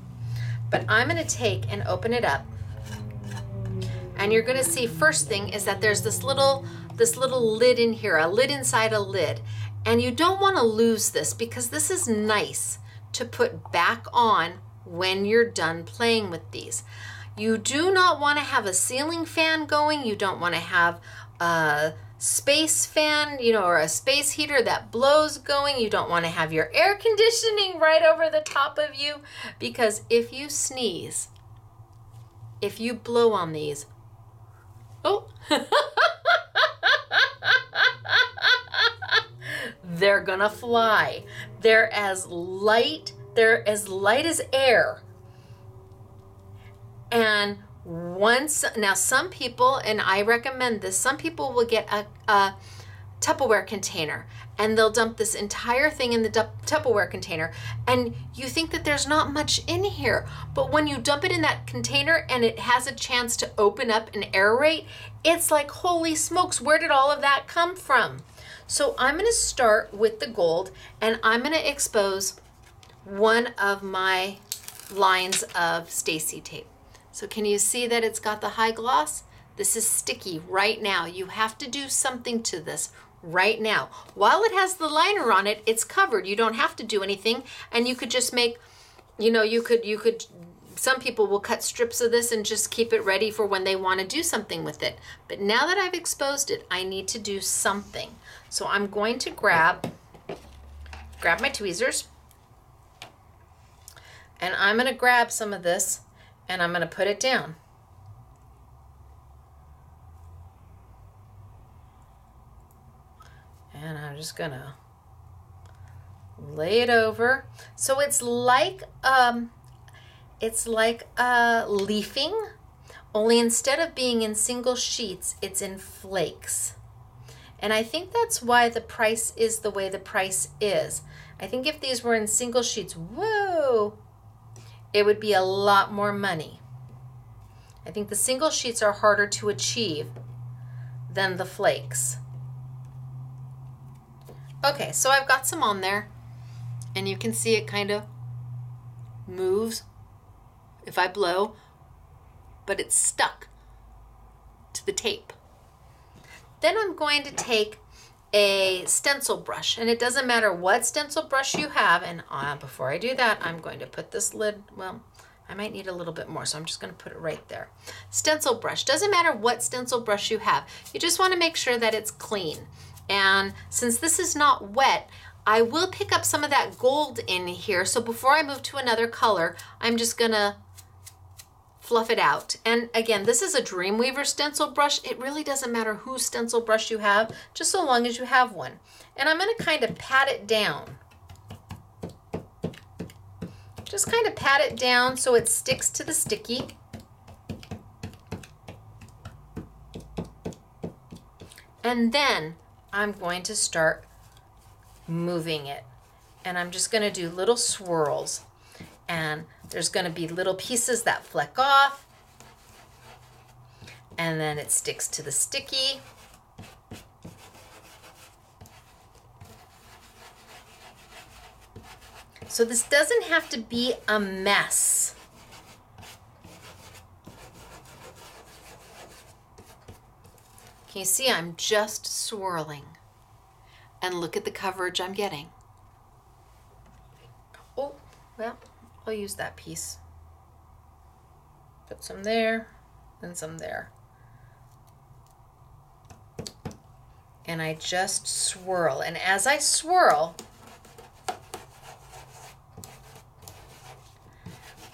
But I'm going to take and open it up, and you're going to see first thing is that there's this little lid in here, a lid inside a lid, and you don't want to lose this because this is nice to put back on when you're done playing with these. You do not want to have a ceiling fan going. You don't want to have a space fan, or a space heater that blows going. You don't want to have your air conditioning right over the top of you, because if you sneeze, if you blow on these, oh, they're gonna fly. They're as light as air. And now some people, and I recommend this, some people will get a Tupperware container and they'll dump this entire thing in the Tupperware container, and you think that there's not much in here, but when you dump it in that container and it has a chance to open up and aerate, it's like, holy smokes, where did all of that come from? So I'm going to start with the gold, and I'm going to expose one of my lines of Stacy tape. So can you see that it's got the high gloss? This is sticky right now. You have to do something to this right now. While it has the liner on it, it's covered. You don't have to do anything, and you could just make, you could some people will cut strips of this and just keep it ready for when they want to do something with it. But now that I've exposed it, I need to do something. So I'm going to grab my tweezers, and I'm going to grab some of this and I'm going to put it down. And I'm just going to lay it over. So it's like leafing, only instead of being in single sheets, it's in flakes. And I think that's why the price is the way the price is. I think if these were in single sheets, whoa, it would be a lot more money. I think the single sheets are harder to achieve than the flakes. Okay, so I've got some on there, and you can see it kind of moves if I blow, but it's stuck to the tape. Then I'm going to take a stencil brush, and it doesn't matter what stencil brush you have. And before I do that, I'm going to put this lid, well, I might need a little bit more, so I'm just going to put it right there. Stencil brush, doesn't matter what stencil brush you have. You just want to make sure that it's clean. And since this is not wet, I will pick up some of that gold in here. So before I move to another color, I'm just going to fluff it out. And again, this is a Dreamweaver stencil brush. It really doesn't matter whose stencil brush you have, just so long as you have one. And I'm going to kind of pat it down. Just kind of pat it down so it sticks to the sticky. And then I'm going to start moving it. And I'm just going to do little swirls. And there's going to be little pieces that fleck off. And then it sticks to the sticky. So this doesn't have to be a mess. Can you see I'm just swirling? And look at the coverage I'm getting. Oh, well, I'll use that piece. Put some there and some there. And I just swirl. And as I swirl,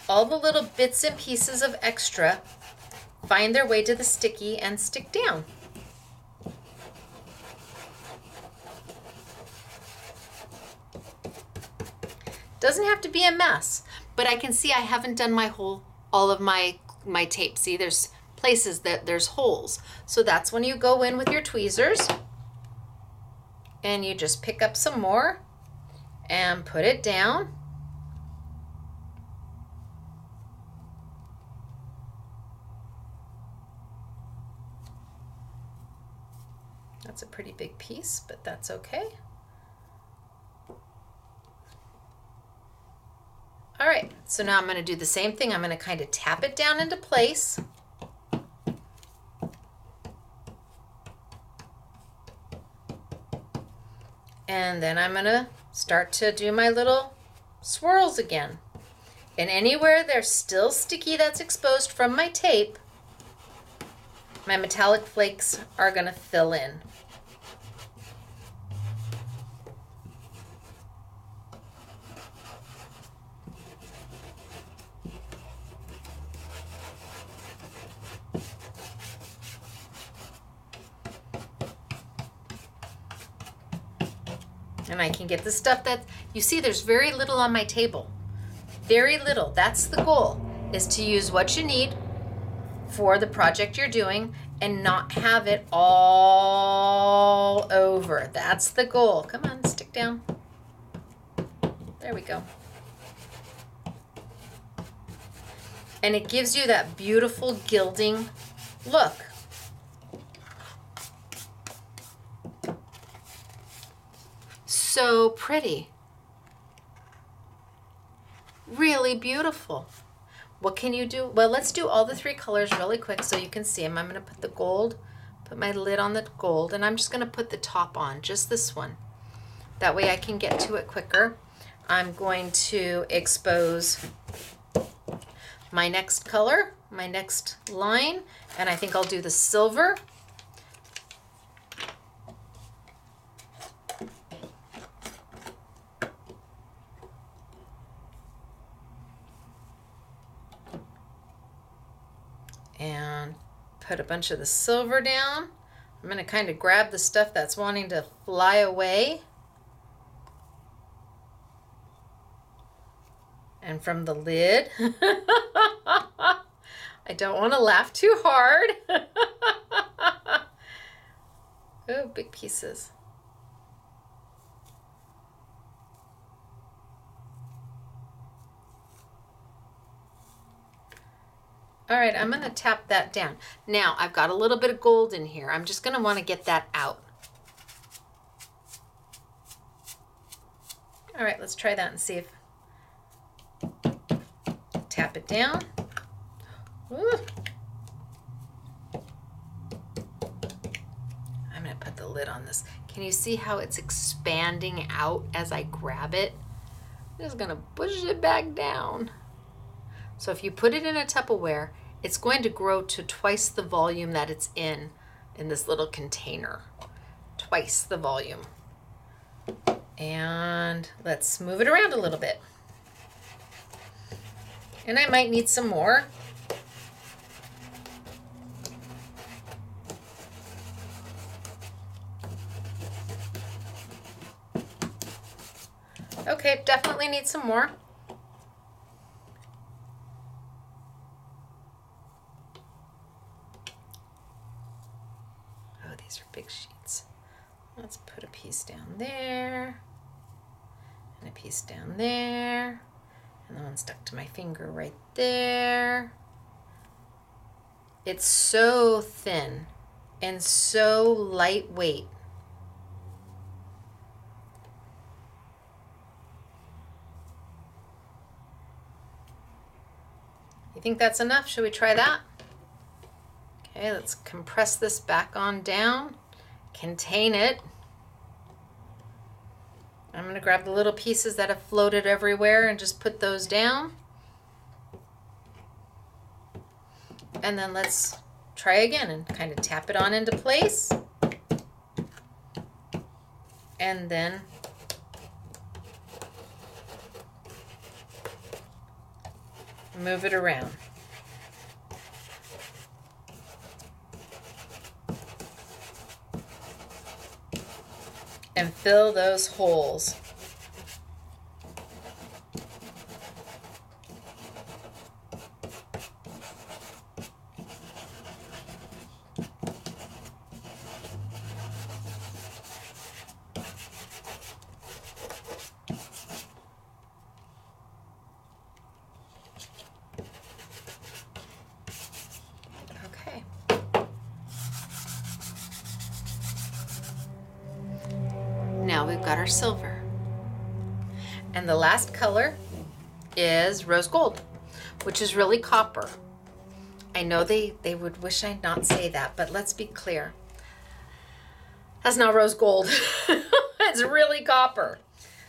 all the little bits and pieces of extra find their way to the sticky and stick down. Doesn't have to be a mess, but I can see I haven't done all of my tape. See, there's places that there's holes. So that's when you go in with your tweezers and you just pick up some more and put it down. That's a pretty big piece, but that's okay. All right, so now I'm going to do the same thing. I'm going to kind of tap it down into place. And then I'm going to start to do my little swirls again. And anywhere there's still sticky that's exposed from my tape, my metallic flakes are going to fill in. And I can get the stuff that, you see there's very little on my table. Very little. That's the goal, is to use what you need for the project you're doing and not have it all over. That's the goal. Come on, stick down. There we go. And it gives you that beautiful gilding look. So pretty. Really beautiful. What can you do? Well, let's do all the three colors really quick so you can see them. I'm going to put the gold, put my lid on the gold, and I'm just going to put the top on, just this one. That way I can get to it quicker. I'm going to expose my next color, my next line, and I think I'll do the silver. And put a bunch of the silver down. I'm going to kind of grab the stuff that's wanting to fly away. And from the lid, I don't want to laugh too hard. Oh, big pieces. All right, I'm going to tap that down. Now, I've got a little bit of gold in here. I'm just going to want to get that out. All right, let's try that and see if... tap it down. Ooh. I'm going to put the lid on this. Can you see how it's expanding out as I grab it? I'm just going to push it back down. So if you put it in a Tupperware, it's going to grow to twice the volume that it's in this little container. Twice the volume. And let's move it around a little bit. And I might need some more. Okay, definitely need some more. Oh, these are big sheets. Let's put a piece down there, and a piece down there, and the one stuck to my finger right there. It's so thin and so lightweight. You think that's enough? Should we try that? Okay, let's compress this back on down, contain it. I'm going to grab the little pieces that have floated everywhere and just put those down. And then let's try again and kind of tap it on into place. And then move it around. And fill those holes. Okay. Now we've got our silver. And the last color is rose gold, which is really copper. I know they would wish I'd not say that, but let's be clear. That's not rose gold. It's really copper.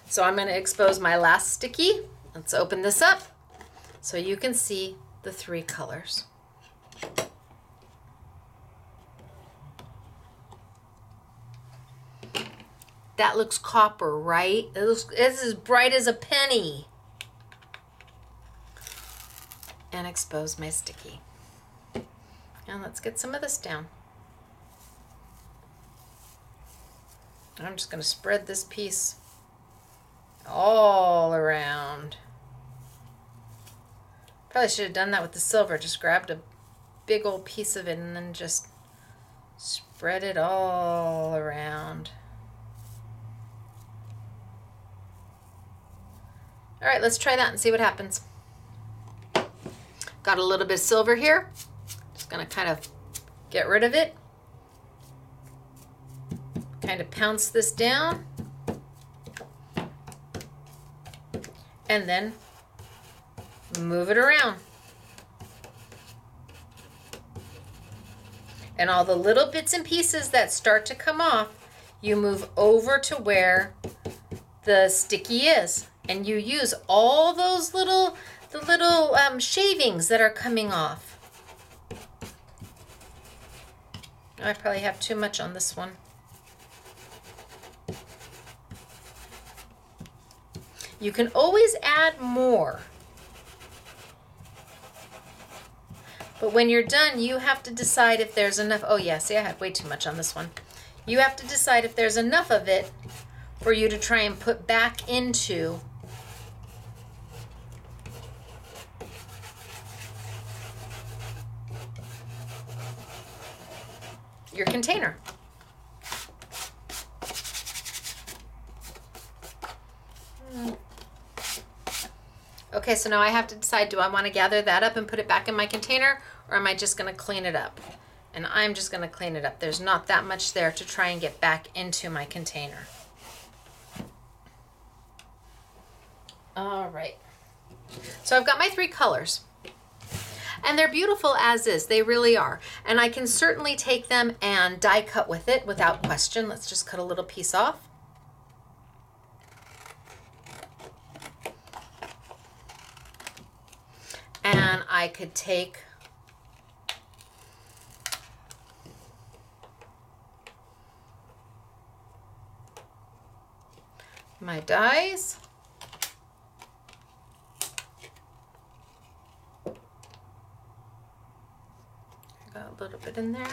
So I'm going to expose my last sticky. Let's open this up so you can see the three colors. That looks copper, right? It's as bright as a penny. And expose my sticky. And let's get some of this down. I'm just going to spread this piece all around. Probably should have done that with the silver. Just grabbed a big old piece of it and then just spread it all around. All right, let's try that and see what happens. Got a little bit of silver here. Just gonna kind of get rid of it. Kind of pounce this down. And then move it around. And all the little bits and pieces that start to come off, you move over to where the sticky is. And you use all those the little shavings that are coming off. I probably have too much on this one. You can always add more. But when you're done, you have to decide if there's enough. Oh yeah, see, I have way too much on this one. You have to decide if there's enough of it for you to try and put back into your container. Okay, so now I have to decide, do I want to gather that up and put it back in my container, or am I just going to clean it up? And I'm just going to clean it up. There's not that much there to try and get back into my container. All right. So I've got my 3 colors. And they're beautiful as is. They really are. And I can certainly take them and die cut with it without question. Let's just cut a little piece off. And I could take my dies. Got a little bit in there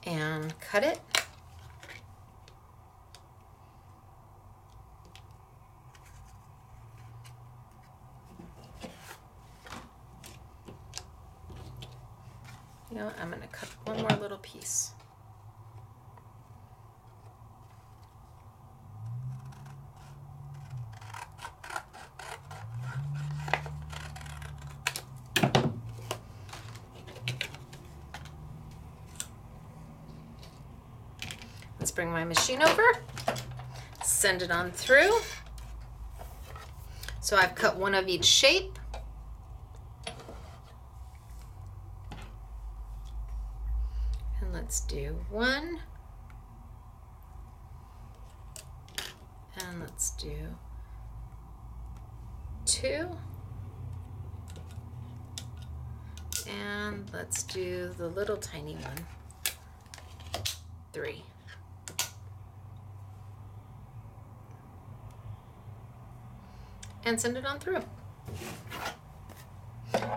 and cut it. You know, I'm going to cut one more little piece. Let's bring my machine over, send it on through. So I've cut one of each shape. And let's do 1. And let's do 2. And let's do the little tiny one, 3. And send it on through.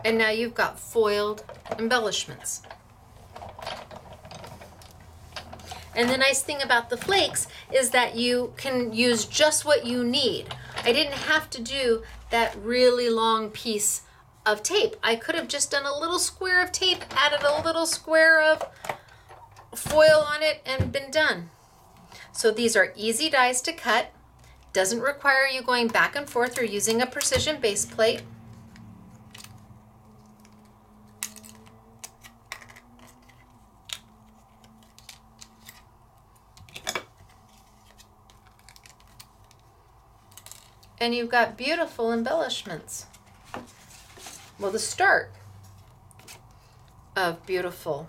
And now you've got foiled embellishments. And the nice thing about the flakes is that you can use just what you need. I didn't have to do that really long piece of tape. I could have just done a little square of tape, added a little square of foil on it, and been done. So these are easy dies to cut. Doesn't require you going back and forth or using a precision base plate. And you've got beautiful embellishments. Well, the start of beautiful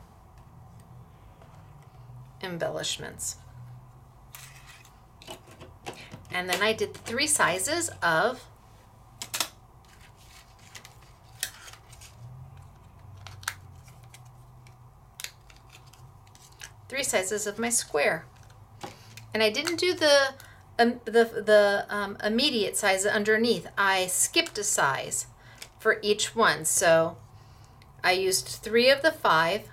embellishments. And then I did 3 sizes of my square. And I didn't do the immediate size underneath. I skipped a size for each one. So I used 3 of the 5.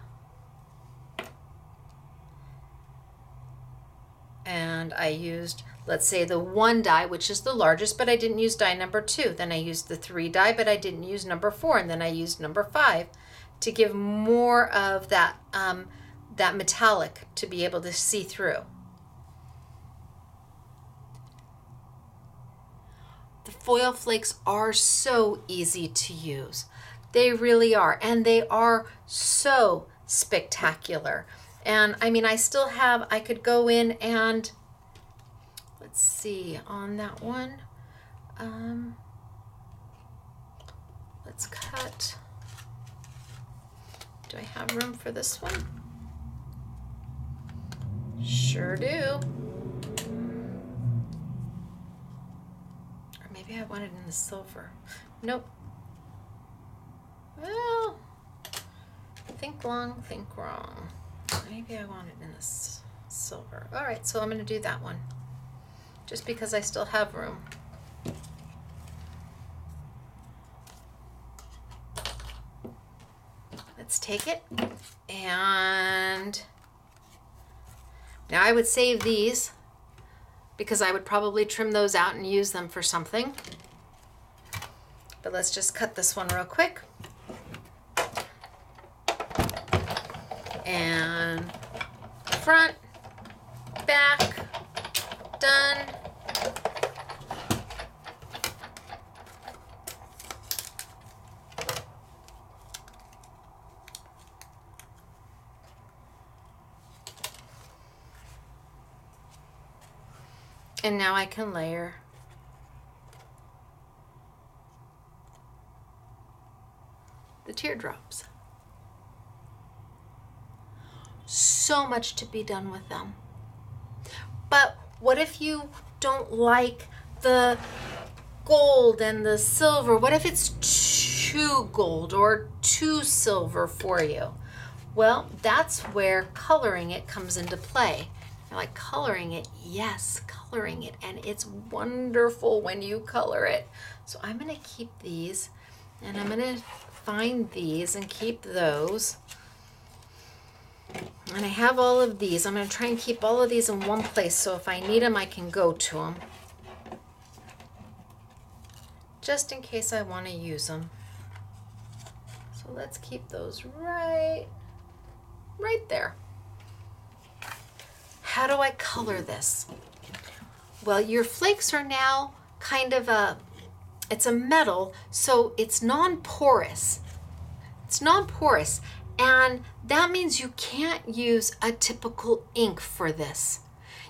And I used, let's say, the 1 die, which is the largest, but I didn't use die number 2. Then I used the 3 die, but I didn't use number 4. And then I used number 5 to give more of that, that metallic to be able to see through. The foil flakes are so easy to use. They really are. And they are so spectacular. And I mean, I still have, I could go in and, let's see, on that one, let's cut. Do I have room for this one? Sure do. Or maybe I want it in the silver. Nope. Well, think long, think wrong. Maybe I want it in this silver. All right, so I'm going to do that one, just because I still have room. Let's take it, and now I would save these because I would probably trim those out and use them for something. But let's just cut this one real quick. And front, back, done. And now I can layer teardrops. So much to be done with them. But what if you don't like the gold and the silver? What if it's too gold or too silver for you? Well, that's where coloring it comes into play. You're like, coloring it? Yes, coloring it. And it's wonderful when you color it. So I'm going to keep these, and I'm going to find these and keep those. And I have all of these. I'm going to try and keep all of these in one place so if I need them, I can go to them. Just in case I want to use them. So let's keep those right there. How do I color this? Well, your flakes are now kind of it's a metal, so it's non-porous. It's non-porous. And that means you can't use a typical ink for this.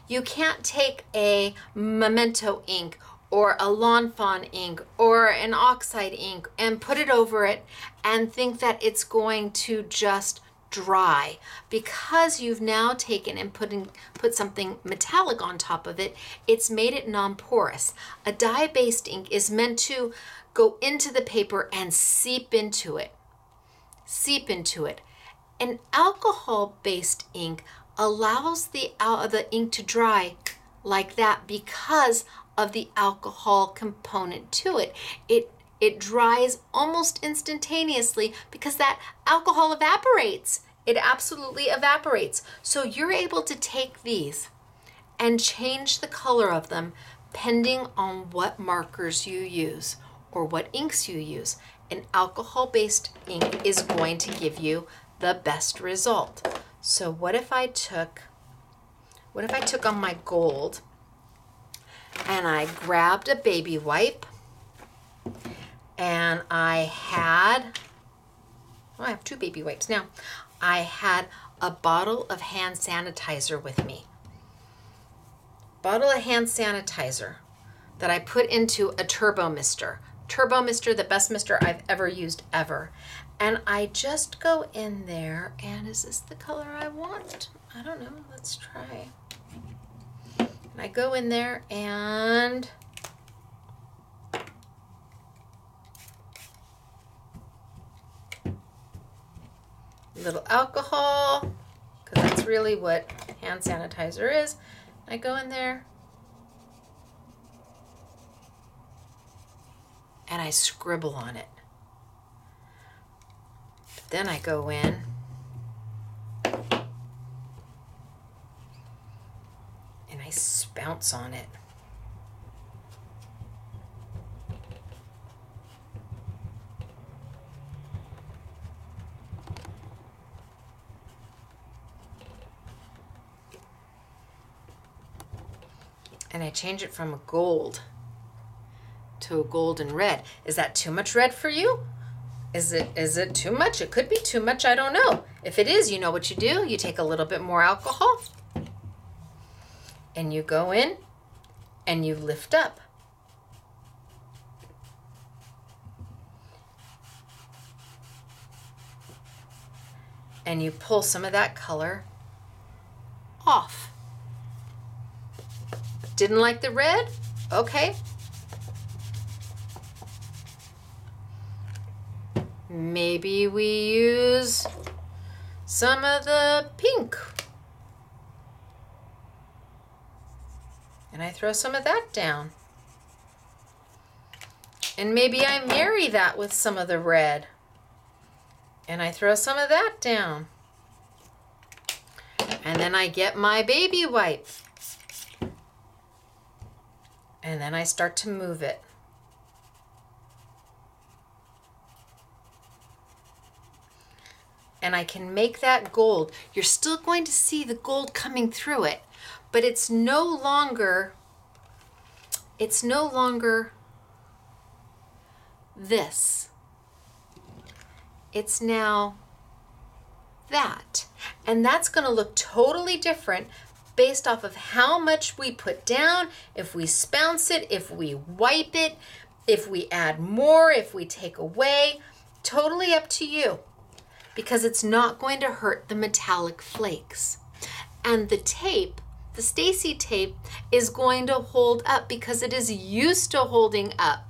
You can't take a Memento ink or a Lawn Fawn ink or an oxide ink and put it over it and think that it's going to just dry. Because you've now taken and put something metallic on top of it, it's made it non-porous. A dye-based ink is meant to go into the paper and seep into it. An alcohol-based ink allows the ink to dry like that because of the alcohol component to it. It dries almost instantaneously because that alcohol evaporates. It absolutely evaporates. So you're able to take these and change the color of them depending on what markers you use or what inks you use. An alcohol-based ink is going to give you the best result. So what if I took on my gold and I grabbed a baby wipe and I have 2 baby wipes now. I had a bottle of hand sanitizer with me. Bottle of hand sanitizer that I put into a turbo mister. Turbo mister, the best mister I've ever used ever. And I just go in there, and is this the color I want? I don't know, let's try. And I go in there and a little alcohol, because that's really what hand sanitizer is. I go in there and I scribble on it. But then I go in and I bounce on it. And I change it from a gold to a golden red. Is that too much red for you? Is it too much? It could be too much, I don't know. If it is, you know what you do. You take a little bit more alcohol and you go in and you lift up. And you pull some of that color off. Didn't like the red? Okay. Maybe we use some of the pink. And I throw some of that down. And maybe I marry that with some of the red. And I throw some of that down. And then I get my baby wipe. And then I start to move it. And I can make that gold. You're still going to see the gold coming through it, but it's no longer this. It's now that. And that's going to look totally different based off of how much we put down, if we spounce it, if we wipe it, if we add more, if we take away. Totally up to you, because it's not going to hurt the metallic flakes. And the tape, the Stacy tape, is going to hold up because it is used to holding up.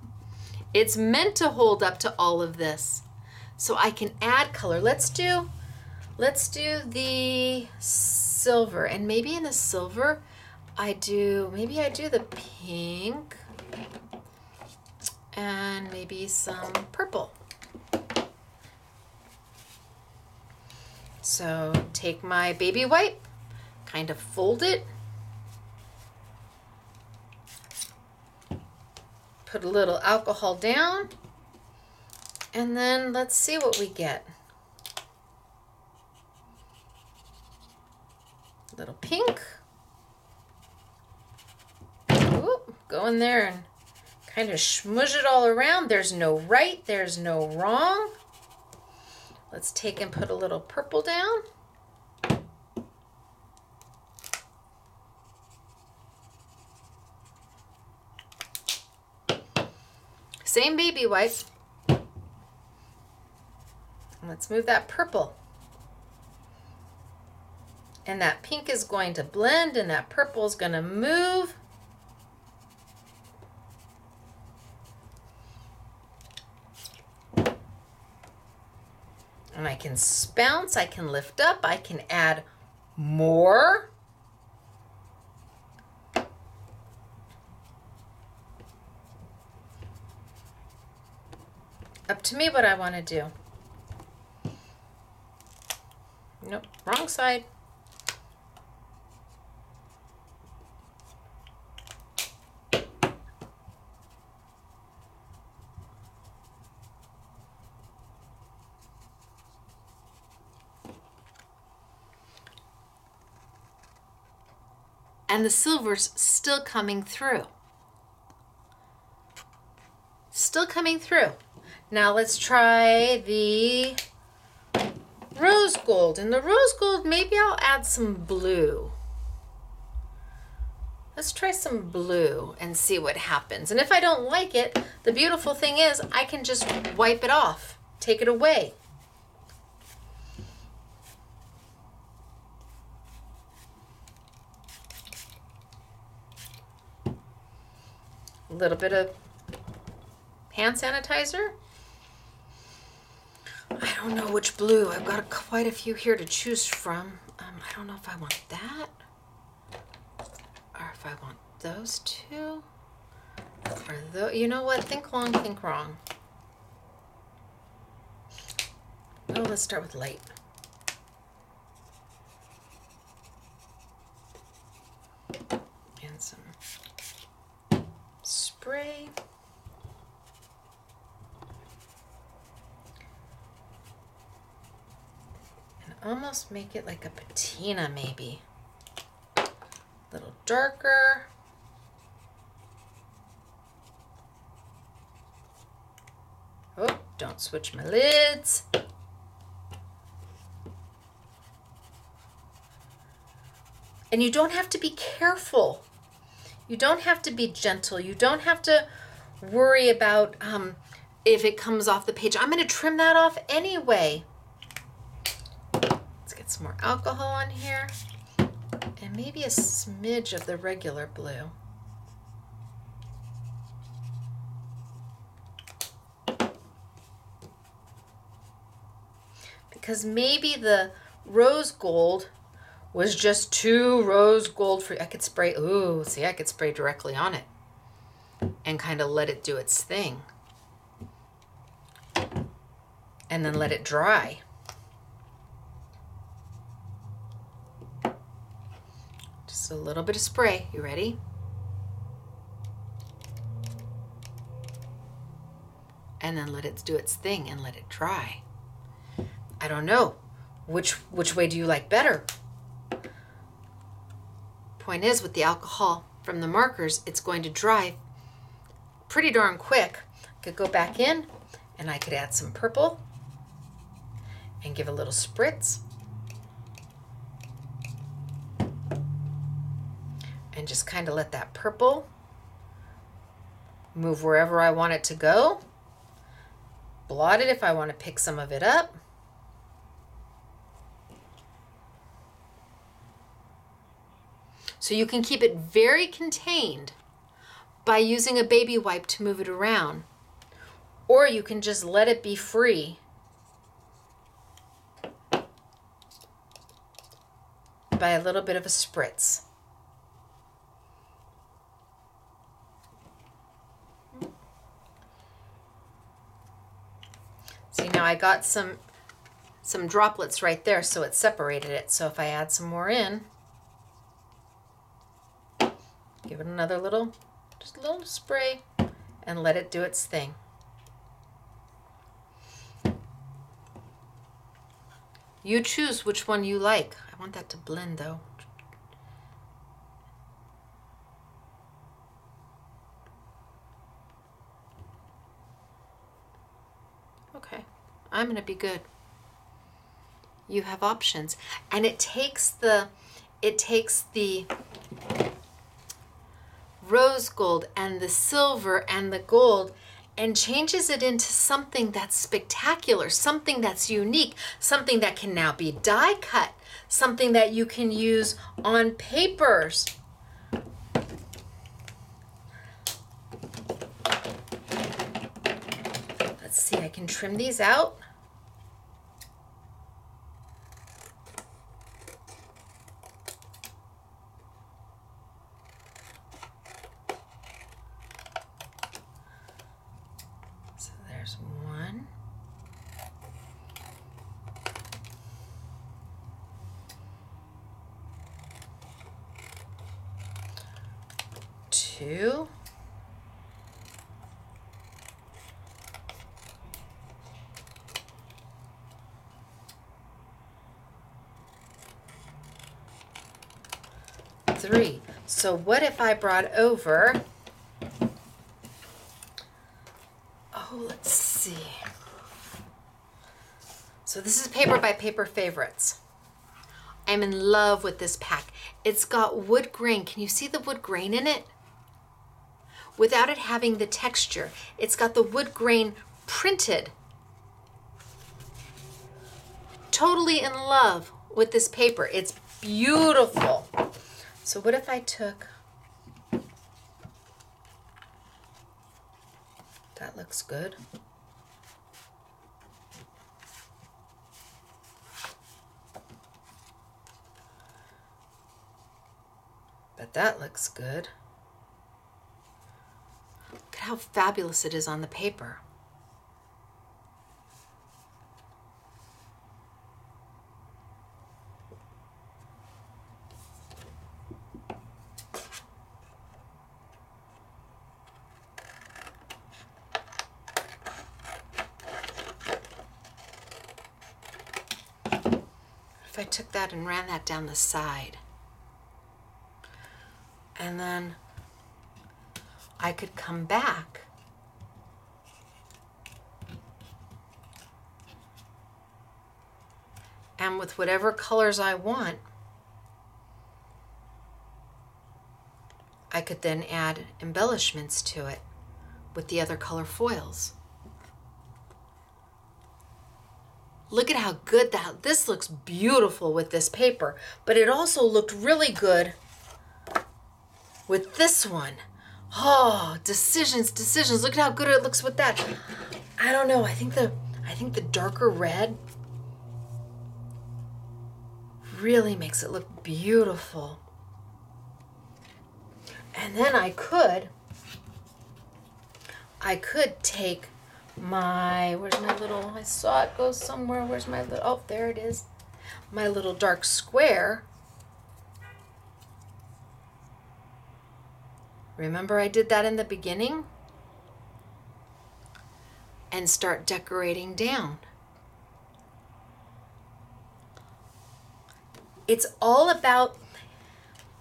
It's meant to hold up to all of this. So I can add color. Let's do the silver, and maybe in the silver maybe I do the pink and maybe some purple. So take my baby wipe, kind of fold it, put a little alcohol down, and then let's see what we get. A little pink. Ooh, go in there and kind of smudge it all around. There's no right, there's no wrong. Let's take and put a little purple down. Same baby wipe. Let's move that purple. And that pink is going to blend and that purple is going to move. And I can bounce, I can lift up, I can add more. Up to me what I want to do. Nope, wrong side. And the silver's still coming through. Still coming through. Now let's try the rose gold. And the rose gold, maybe I'll add some blue. Let's try some blue and see what happens. And if I don't like it, the beautiful thing is I can just wipe it off, take it away. A little bit of hand sanitizer. I don't know which blue. I've got quite a few here to choose from. I don't know if I want that or if I want those two. Or those. You know what? Think long, think wrong. Oh, let's start with light. And some spray. And almost make it like a patina maybe. A little darker. Oh, don't switch my lids. And you don't have to be careful. You don't have to be gentle. You don't have to worry about if it comes off the page. I'm going to trim that off anyway. Let's get some more alcohol on here. And maybe a smidge of the regular blue. Because maybe the rose gold was just too rose gold for, I could spray, ooh, see, I could spray directly on it and kind of let it do its thing. And then let it dry. Just a little bit of spray. You ready? And then let it do its thing and let it dry. I don't know. Which way do you like better? Point is, with the alcohol from the markers, it's going to dry pretty darn quick. I could go back in and I could add some purple and give a little spritz. And just kind of let that purple move wherever I want it to go. blot it if I want to pick some of it up. So you can keep it very contained by using a baby wipe to move it around. Or you can just let it be free by a little bit of a spritz. See, now I got some droplets right there, so it separated it. So if I add some more in, give it another little, just a little spray, and let it do its thing. You choose which one you like. I want that to blend though. Okay, I'm gonna be good. You have options. And it takes the rose gold and the silver and the gold and changes it into something that's spectacular, something that's unique, something that can now be die cut, something that you can use on papers. Let's see, I can trim these out. One. Two. Three. So what if I brought over, let's see. So this is Paper by Paper Favorites. I'm in love with this pack. It's got wood grain. Can you see the wood grain in it? Without it having the texture. It's got the wood grain printed. Totally in love with this paper. It's beautiful. So what if I took, that looks good. But that looks good. Look at how fabulous it is on the paper. If I took that and ran that down the side, and then I could come back and with whatever colors I want, I could then add embellishments to it with the other color foils. Look at how good this looks beautiful with this paper, but it also looked really good with this one. Oh, decisions. Look at how good it looks with that. I don't know. I think the darker red really makes it look beautiful. And then I could take my, where's my little, I saw it go somewhere. Where's my little, oh, there it is. My little dark square. Remember I did that in the beginning? And start decorating down. It's all about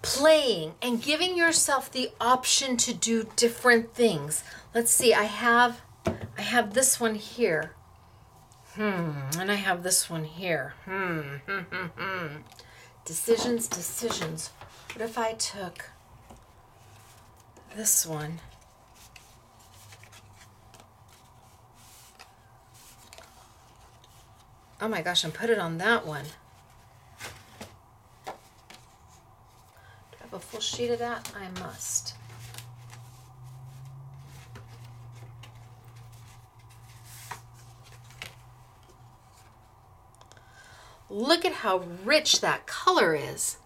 playing and giving yourself the option to do different things. Let's see, I have this one here. And I have this one here. Decisions. What if I took this one Oh my gosh, and put it on that one. Do I have a full sheet of that? I must. Look at how rich that color is.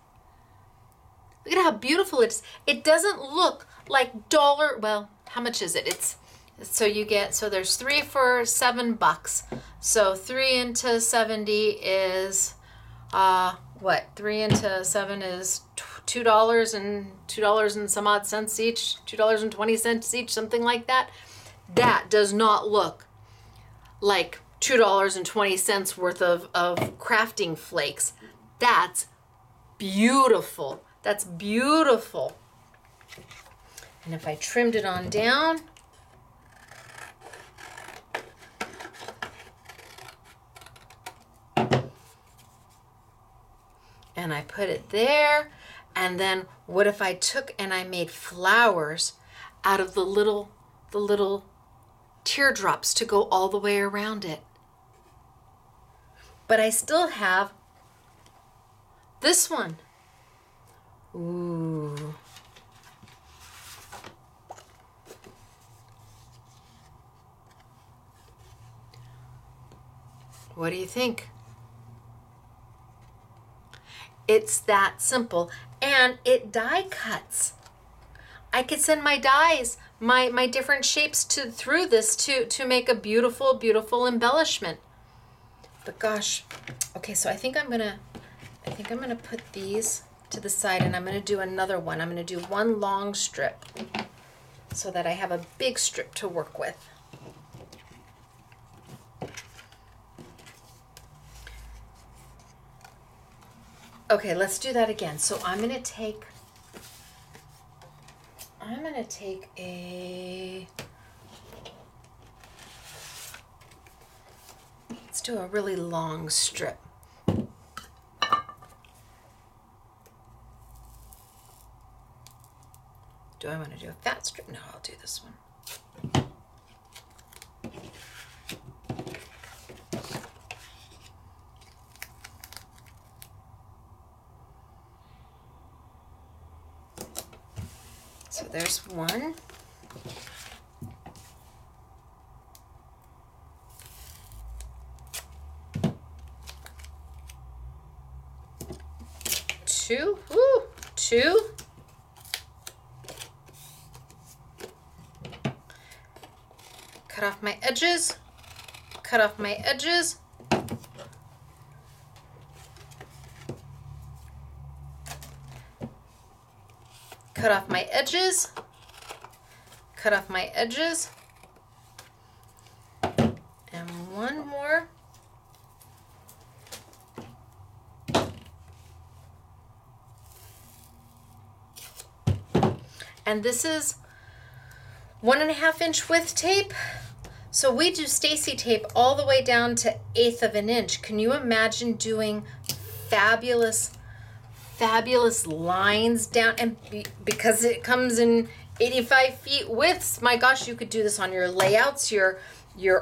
Look at how beautiful it is. It doesn't look like dollar, well, how much is it? So you get, so there's 3 for $7. So 3 into 70 is, what? 3 into 7 is $2 and $2 and some odd cents each, $2.20 each, something like that. That does not look like $2.20 worth of crafting flakes. That's beautiful. That's beautiful. And if I trimmed it on down, and I put it there, and then what if I took and I made flowers out of the little teardrops to go all the way around it? But I still have this one. Ooh. What do you think? It's that simple, and it die cuts. I could send my dies, my different shapes through this to make a beautiful, beautiful embellishment. But gosh, okay, so I think I'm gonna put these to the side, and I'm gonna do another one. I'm gonna do one long strip so that I have a big strip to work with. Okay, let's do that again. So I'm gonna take a, let's do a really long strip. Do I want to do a fat strip? No, I'll do this one. So there's one. Two. Woo! Two. Cut off my edges. Cut off my edges. Cut off my edges. Cut off my edges. And one more. And this is 1.5 inch width tape. So we do Stacy tape all the way down to 1/8 of an inch. Can you imagine doing fabulous lines down? And because it comes in 85 feet widths, my gosh, you could do this on your layouts, your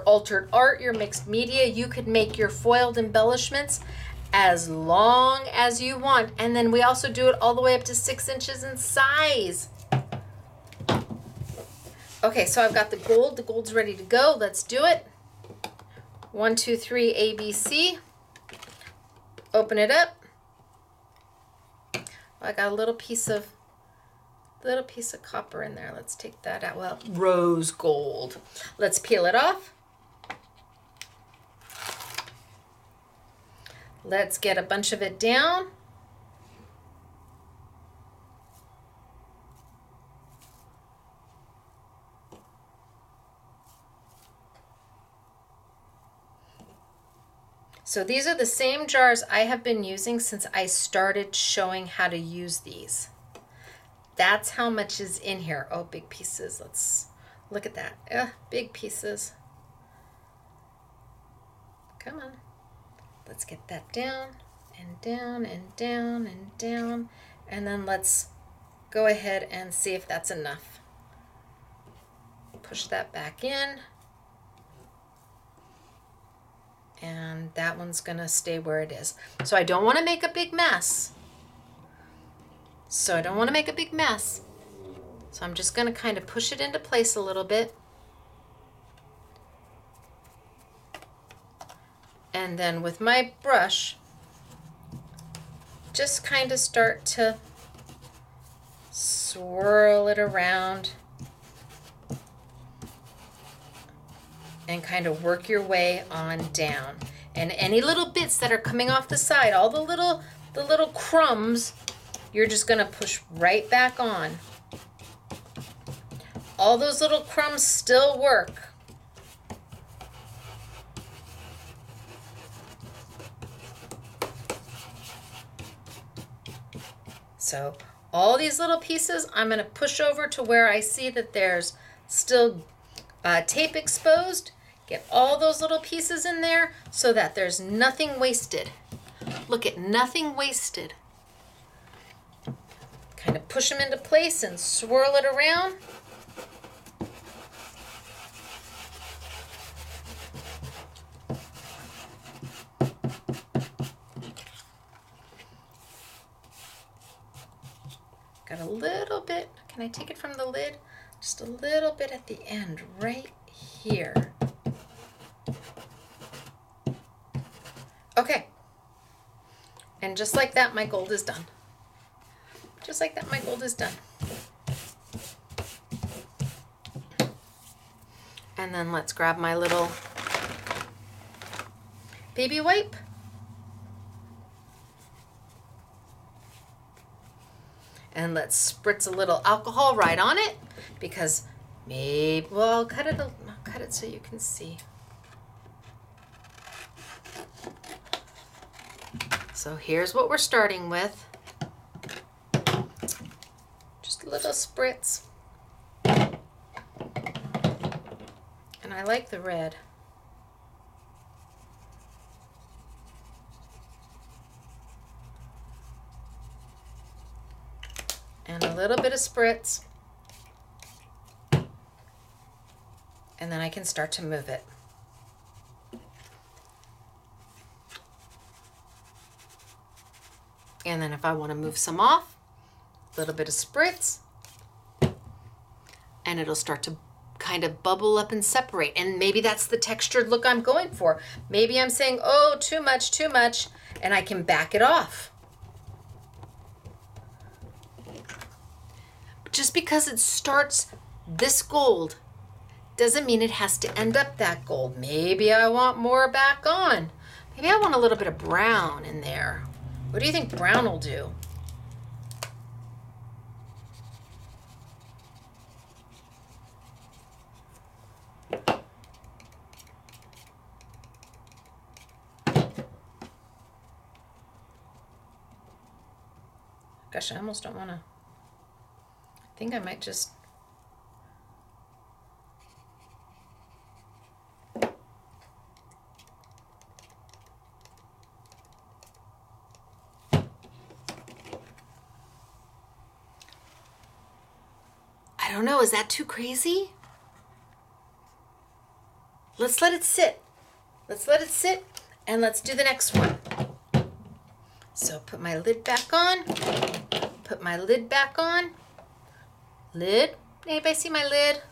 altered art, your mixed media. You could make your foiled embellishments as long as you want. And then we also do it all the way up to 6 inches in size. Okay, so I've got the gold. The gold's ready to go. Let's do it. 1, 2, 3, ABC. Open it up. I got a little piece of copper in there. Let's take that out. Well, rose gold. Let's peel it off. Let's get a bunch of it down. So these are the same jars I have been using since I started showing how to use these. That's how much is in here. Oh, big pieces. Let's look at that. Big pieces. Come on. Let's get that down and down and down and down. And then let's go ahead and see if that's enough. Push that back in. And that one's gonna stay where it is. So I don't wanna make a big mess. So I'm just gonna kind of push it into place a little bit. And then with my brush, just kind of start to swirl it around and kind of work your way on down. And any little bits that are coming off the side, all the little crumbs, you're just gonna push right back on. All those little crumbs still work. So all these little pieces, I'm going to push over to where I see that there's still tape exposed. Get all those little pieces in there so that there's nothing wasted. Look at nothing wasted. Kind of push them into place and swirl it around. Got a little bit, can I take it from the lid? Just a little bit at the end, right here. Okay. And just like that, my gold is done. Just like that, my gold is done. And then let's grab my little baby wipe. And let's spritz a little alcohol right on it, because maybe, well, I'll cut it so you can see. So here's what we're starting with. Just a little spritz. And I like the red. And a little bit of spritz. And then I can start to move it. And then if I want to move some off, a little bit of spritz, and it'll start to kind of bubble up and separate. And maybe that's the textured look I'm going for. Maybe I'm saying, oh, too much, and I can back it off. Just because it starts this gold doesn't mean it has to end up that gold. Maybe I want more back on. Maybe I want a little bit of brown in there. What do you think brown will do? Gosh, I almost don't want to. I think I might just. I don't know, is that too crazy? Let's let it sit. Let's let it sit and let's do the next one. So put my lid back on. Put my lid back on. Lid? Anybody see my lid?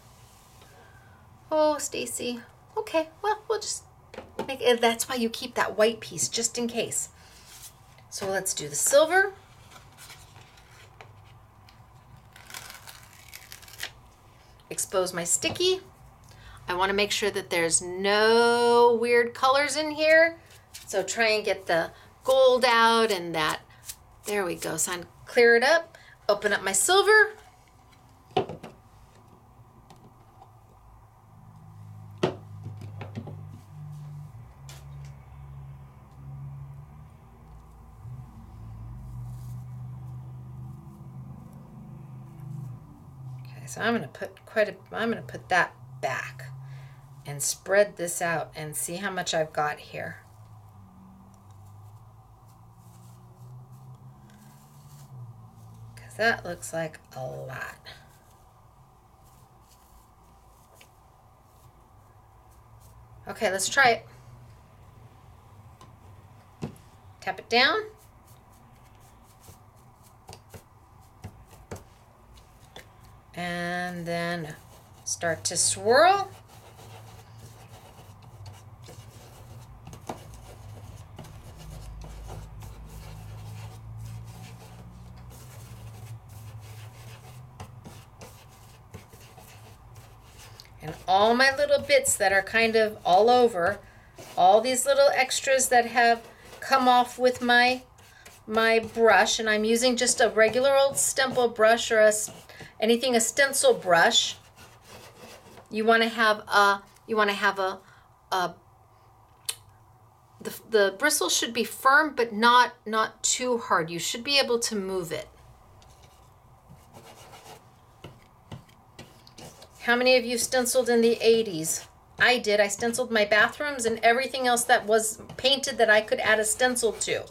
Oh, Stacy. Okay, well, we'll just make it. That's why you keep that white piece, just in case. So let's do the silver. Expose my sticky. I want to make sure that there's no weird colors in here. So try and get the gold out and that. There we go. So I clear it up. Open up my silver. So I'm going to put that back and spread this out and see how much I've got here. Because that looks like a lot. Okay, let's try it. Tap it down. And then start to swirl. And all my little bits that are kind of all over, all these little extras that have come off with my brush, and I'm using just a regular old Stemple brush or a stencil brush. You want to have the bristle should be firm, but not too hard. You should be able to move it. How many of you stenciled in the 80s? I did. I stenciled my bathrooms and everything else that was painted that I could add a stencil to.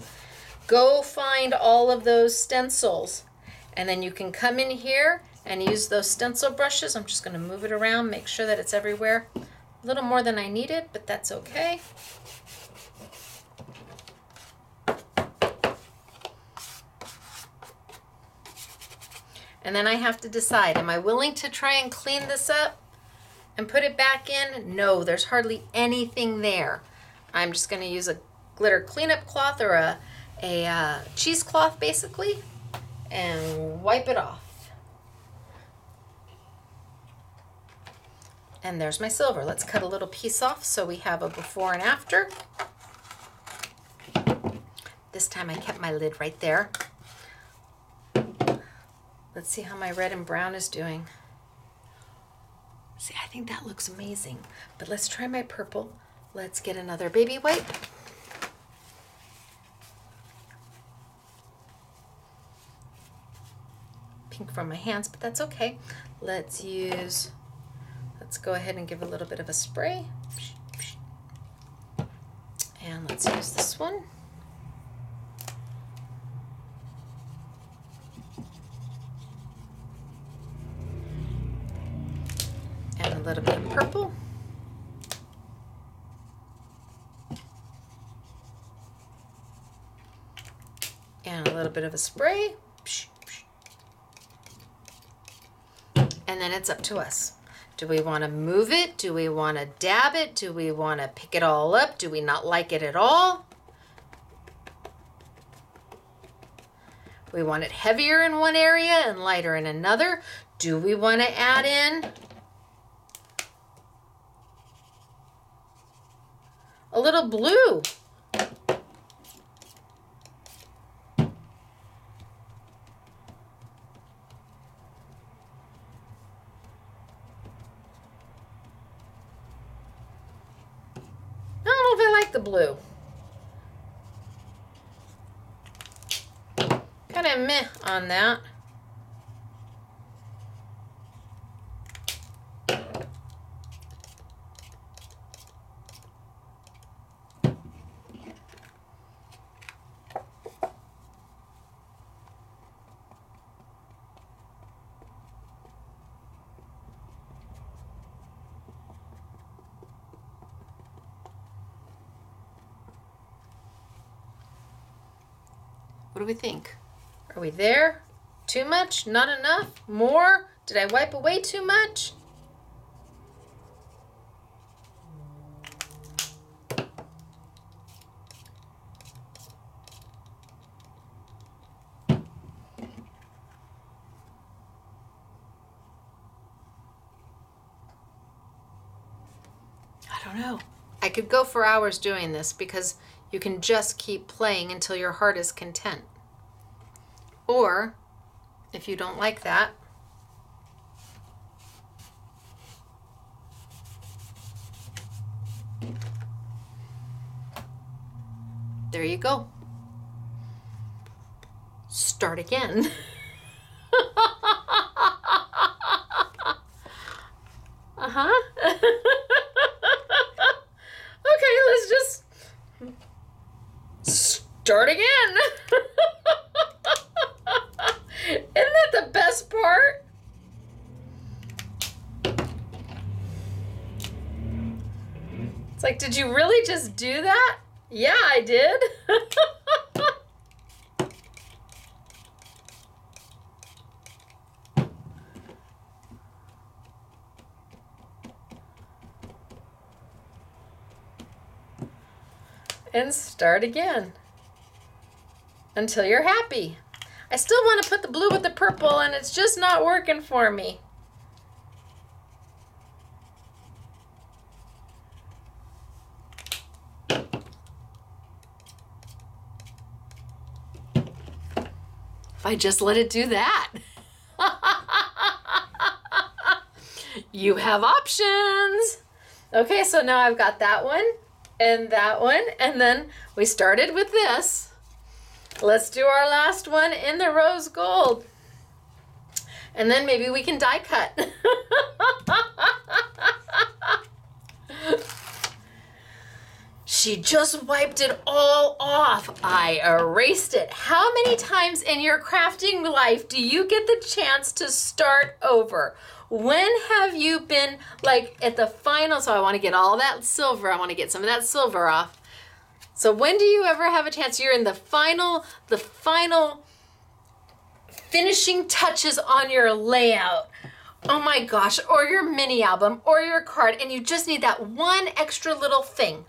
Go find all of those stencils, and then you can come in here and use those stencil brushes. I'm just going to move it around, make sure that it's everywhere. A little more than I needed, but that's okay. And then I have to decide, am I willing to try and clean this up and put it back in? No, there's hardly anything there. I'm just going to use a glitter cleanup cloth or a cheesecloth basically and wipe it off. And there's my silver. Let's cut a little piece off so we have a before and after. This time I kept my lid right there. Let's see how my red and brown is doing. See, I think that looks amazing. But let's try my purple. Let's get another baby wipe. Pink from my hands, but that's okay. Let's go ahead and give a little bit of a spray. And let's use this one. And a little bit of purple. And a little bit of a spray. And then it's up to us. Do we want to move it? Do we want to dab it? Do we want to pick it all up? Do we not like it at all? We want it heavier in one area and lighter in another. Do we want to add in a little blue? I don't know if I like the blue. Kind of meh on that. What do we think? Are we there? Too much? Not enough? More? Did I wipe away too much? I don't know. I could go for hours doing this because you can just keep playing until your heart is content. Or, if you don't like that, there you go. Start again. Uh-huh. Okay, let's just start again. Isn't that the best part? It's like, did you really just do that? Yeah, I did. and start again until you're happy. I still want to put the blue with the purple and it's just not working for me. If I just let it do that. You have options. Okay, so now I've got that one, and then we started with this. Let's do our last one in the rose gold. And then maybe we can die cut. She just wiped it all off. I erased it. How many times in your crafting life do you get the chance to start over? When have you been like at the final, so I want to get all that silver, I want to get some of that silver off. So when do you ever have a chance? You're in the final finishing touches on your layout. Oh my gosh, or your mini album or your card, and you just need that one extra little thing.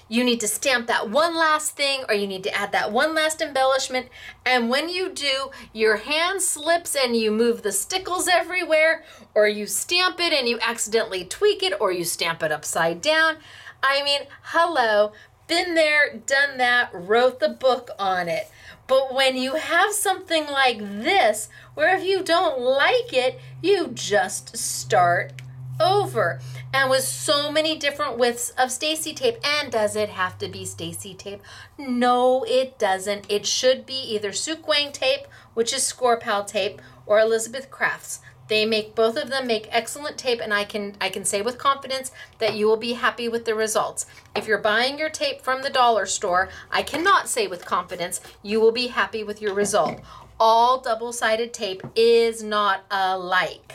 You need to stamp that one last thing, or you need to add that one last embellishment. And when you do, your hand slips and you move the stickles everywhere, or you stamp it and you accidentally tweak it, or you stamp it upside down. I mean, hello, been there, done that, wrote the book on it. But when you have something like this, where if you don't like it, you just start over. And with so many different widths of Stacy tape. And does it have to be Stacy tape? No, it doesn't. It should be either Suk Wang tape, which is Scrapbook tape, or Elizabeth Crafts. They make, both of them make excellent tape, and I can say with confidence that you will be happy with the results. If you're buying your tape from the dollar store, I cannot say with confidence you will be happy with your result. All double-sided tape is not alike.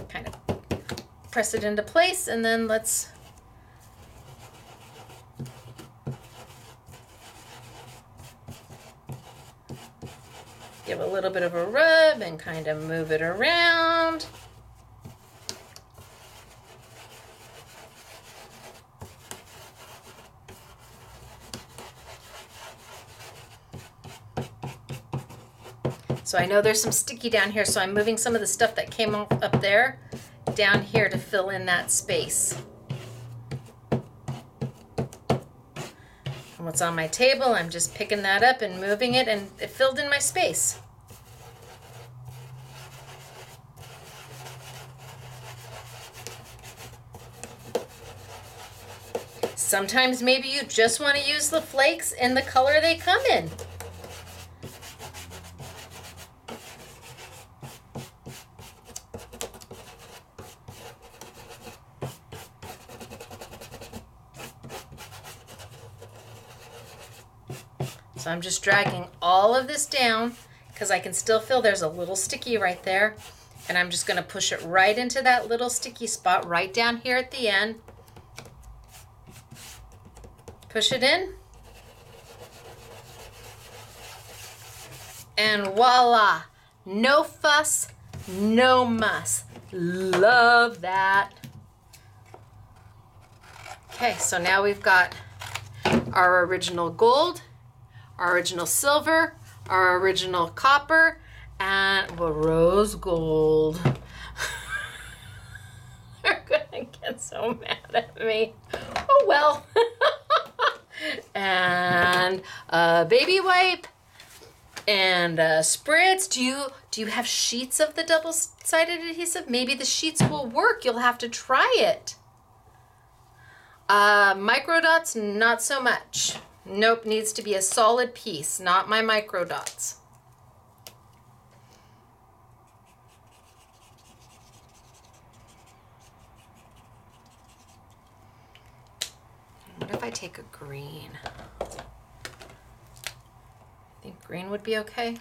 Kind of press it into place, and then let's give a little bit of a rub and kind of move it around. So I know there's some sticky down here, so I'm moving some of the stuff that came up there down here to fill in that space. And what's on my table, I'm just picking that up and moving it, and it filled in my space. Sometimes maybe you just want to use the flakes in the color they come in. So I'm just dragging all of this down because I can still feel there's a little sticky right there. And I'm just going to push it right into that little sticky spot right down here at the end. Push it in. And voila! No fuss, no muss. Love that. Okay, so now we've got our original gold, our original silver, our original copper, and rose gold. They're gonna get so mad at me. Oh well. And a baby wipe and a spritz. Do you have sheets of the double-sided adhesive? Maybe the sheets will work. You'll have to try it. Micro dots, not so much. Nope, needs to be a solid piece, not my micro dots. What if I take a green? I think green would be okay.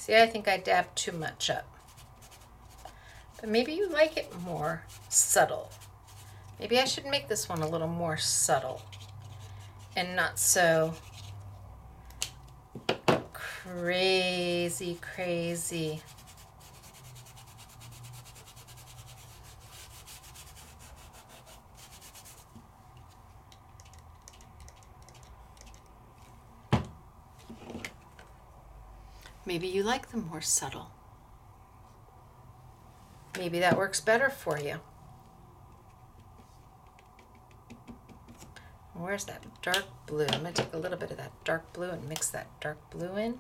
See, I think I dabbed too much up. But maybe you like it more subtle. Maybe I should make this one a little more subtle and not so crazy, crazy. Maybe you like them more subtle. Maybe that works better for you. Where's that dark blue? I'm going to take a little bit of that dark blue and mix that dark blue in.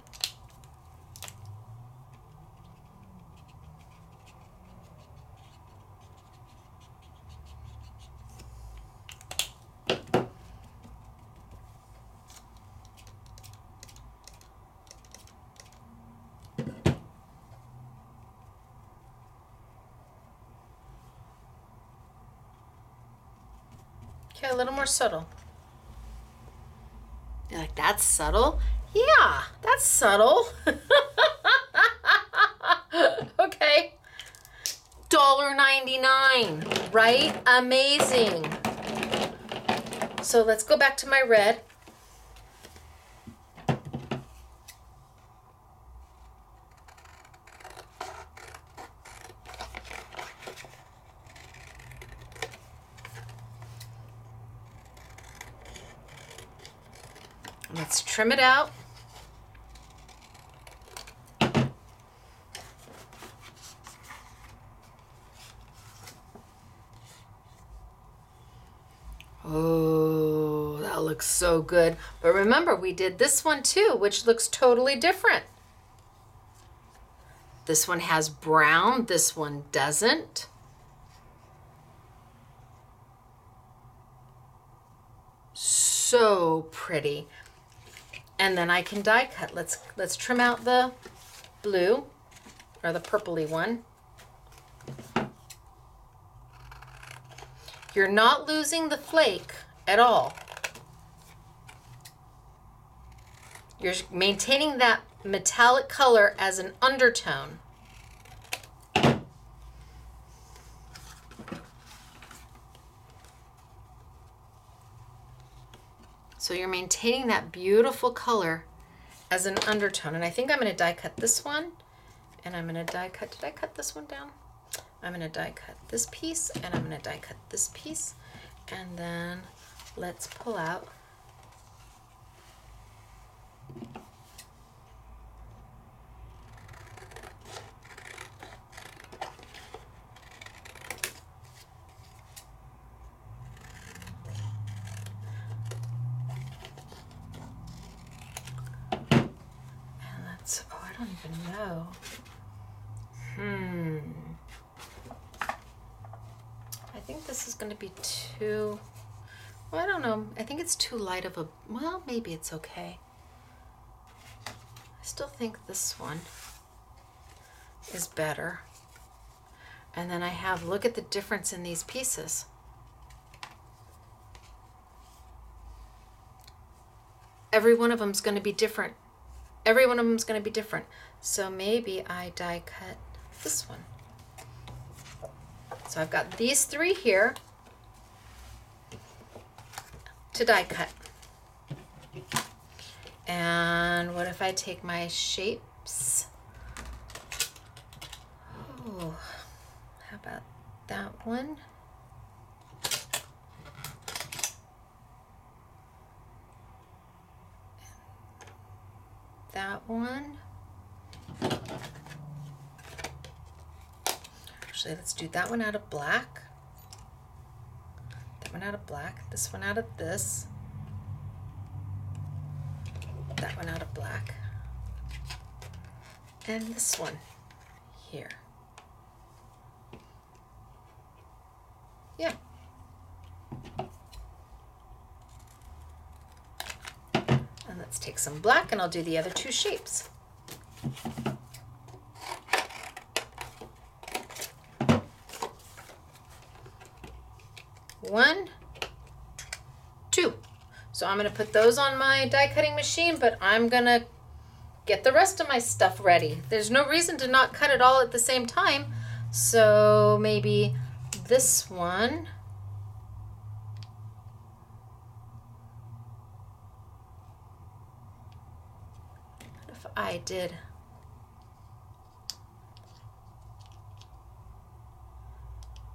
Okay, a little more subtle. You're like, that's subtle? Yeah, that's subtle. Okay. $1.99, right? Amazing. So let's go back to my red. Let's trim it out. Oh, that looks so good. But remember, we did this one too, which looks totally different. This one has brown, this one doesn't. So pretty. And then I can die cut. Let's trim out the blue or the purpley one. You're not losing the flake at all. You're maintaining that metallic color as an undertone. So you're maintaining that beautiful color as an undertone. And I think I'm going to die cut this one. And I'm going to die cut, did I cut this one down? I'm going to die cut this piece and I'm going to die cut this piece. And then let's pull out . I don't even know. I think this is going to be too, well, I don't know. I think it's too light of a, well, maybe it's okay. I still think this one is better. And then I have, look at the difference in these pieces. Every one of them is going to be different. Every one of them is going to be different. So maybe I die cut this one. So I've got these three here to die cut. And what if I take my shapes? Oh, how about that one? That one. Actually, let's do that one out of black. That one out of black. This one out of this. That one out of black. And this one here. Yeah. And let's take some black and I'll do the other two shapes. One, two. So I'm going to put those on my die cutting machine, but I'm going to get the rest of my stuff ready. There's no reason to not cut it all at the same time. So maybe this one. What if I did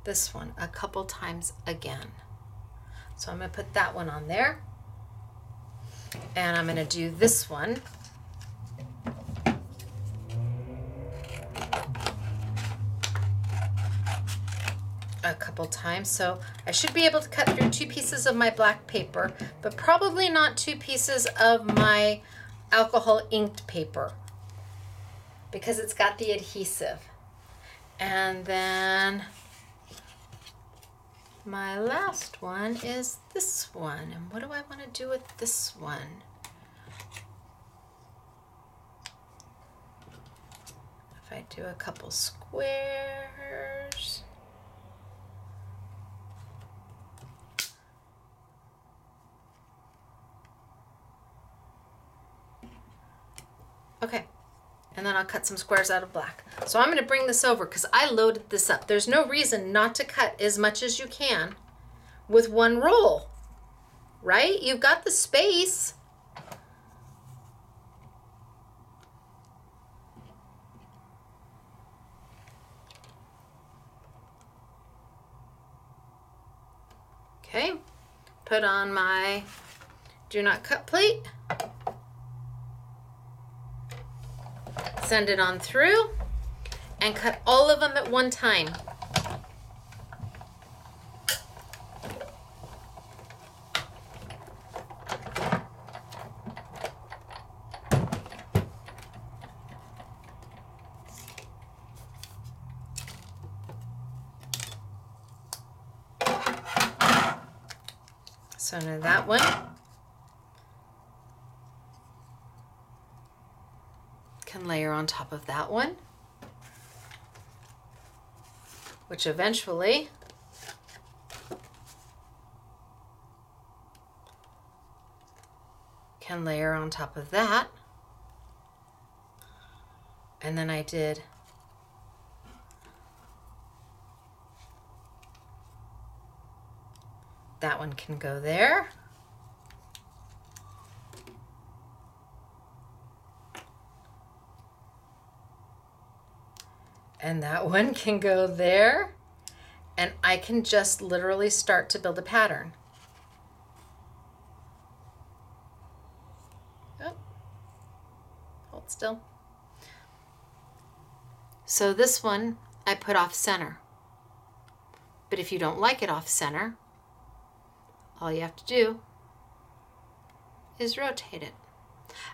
this one a couple times again? So I'm going to put that one on there. And I'm going to do this one. A couple times. So I should be able to cut through 2 pieces of my black paper, but probably not 2 pieces of my alcohol inked paper because it's got the adhesive. And then my last one is this one. And what do I want to do with this one? If I do a couple squares. Okay, and then I'll cut some squares out of black. So I'm going to bring this over because I loaded this up. There's no reason not to cut as much as you can with one roll, right? You've got the space. Okay, put on my do not cut plate. Send it on through and cut all of them at one time. So now that one can layer on top of that one, which eventually can layer on top of that. And then I did that one can go there. And that one can go there, and I can just literally start to build a pattern. Oh, hold still. So this one I put off center, but if you don't like it off center, all you have to do is rotate it.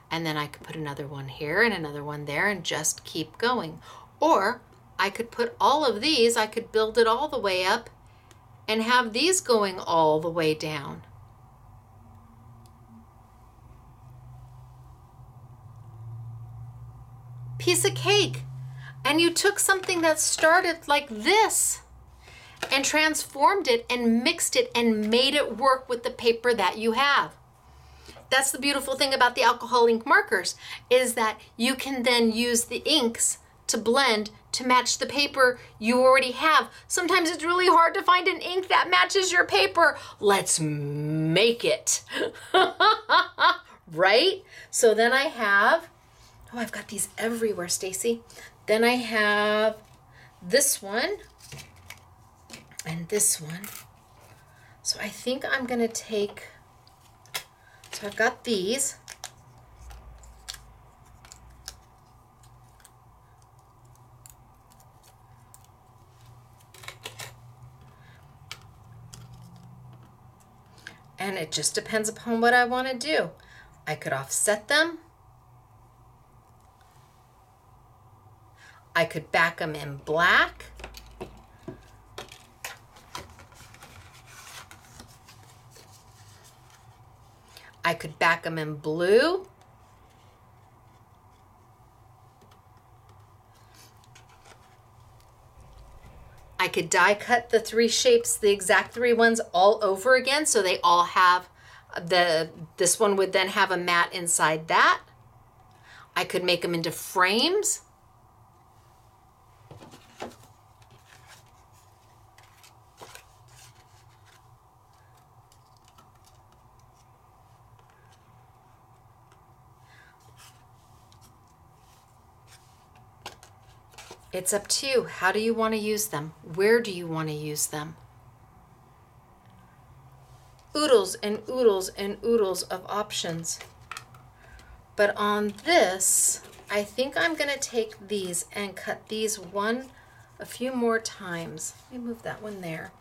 And then I could put another one here and another one there and just keep going. Or I could put all of these, I could build it all the way up and have these going all the way down. Piece of cake. And you took something that started like this and transformed it and mixed it and made it work with the paper that you have. That's the beautiful thing about the alcohol ink markers, is that you can then use the inks to blend to match the paper you already have. Sometimes it's really hard to find an ink that matches your paper. Let's make it. Right? So then I have, oh, I've got these everywhere, Stacy. Then I have this one and this one. So I think I'm gonna take, so I've got these. And it just depends upon what I want to do. I could offset them. I could back them in black. I could back them in blue. I could die cut the 3 shapes, the exact 3 ones all over again, so they all have this one would then have a mat inside that. I could make them into frames. It's up to you. How do you want to use them? Where do you want to use them? Oodles and oodles and oodles of options. But on this, I think I'm going to take these and cut these a few more times. Let me move that one there.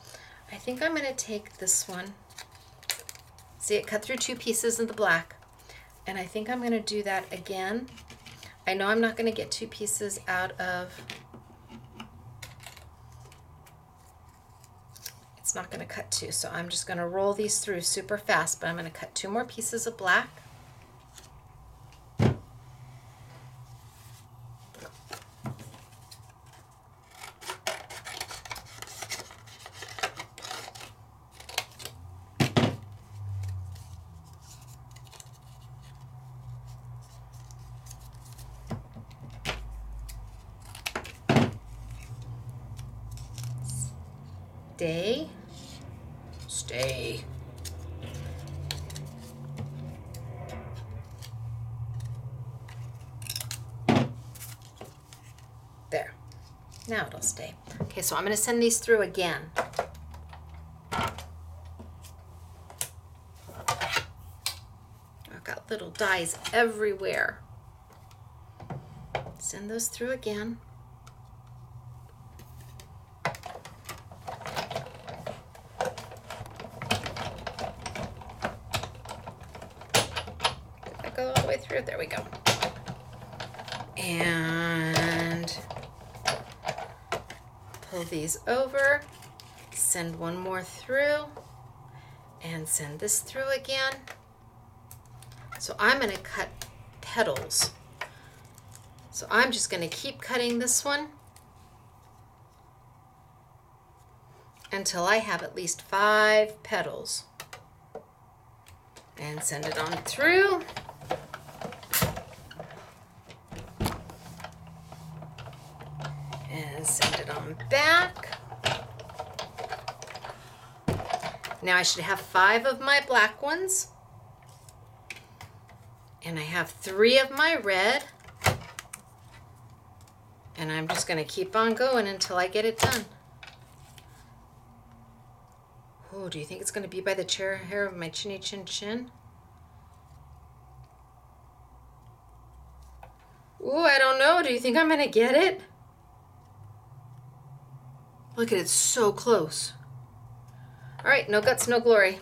I think I'm going to take this one. See, it cut through 2 pieces of the black. And I think I'm going to do that again. I know I'm not going to get 2 pieces out of, it's not going to cut 2, so I'm just going to roll these through super fast, but I'm going to cut 2 more pieces of black. Stay. There. Now it'll stay. Okay, so I'm going to send these through again. I've got little dies everywhere. Send those through again. Go all the way through. There we go. And pull these over, send one more through, and send this through again. So I'm going to cut petals. So I'm just going to keep cutting this one until I have at least 5 petals. And send it on through. And send it on back. Now I should have 5 of my black ones. And I have 3 of my red. And I'm just going to keep on going until I get it done. Oh, do you think it's going to be by the hair of my chinny chin chin? Ooh, I don't know. Do you think I'm going to get it? Look at it, so close. All right, no guts, no glory.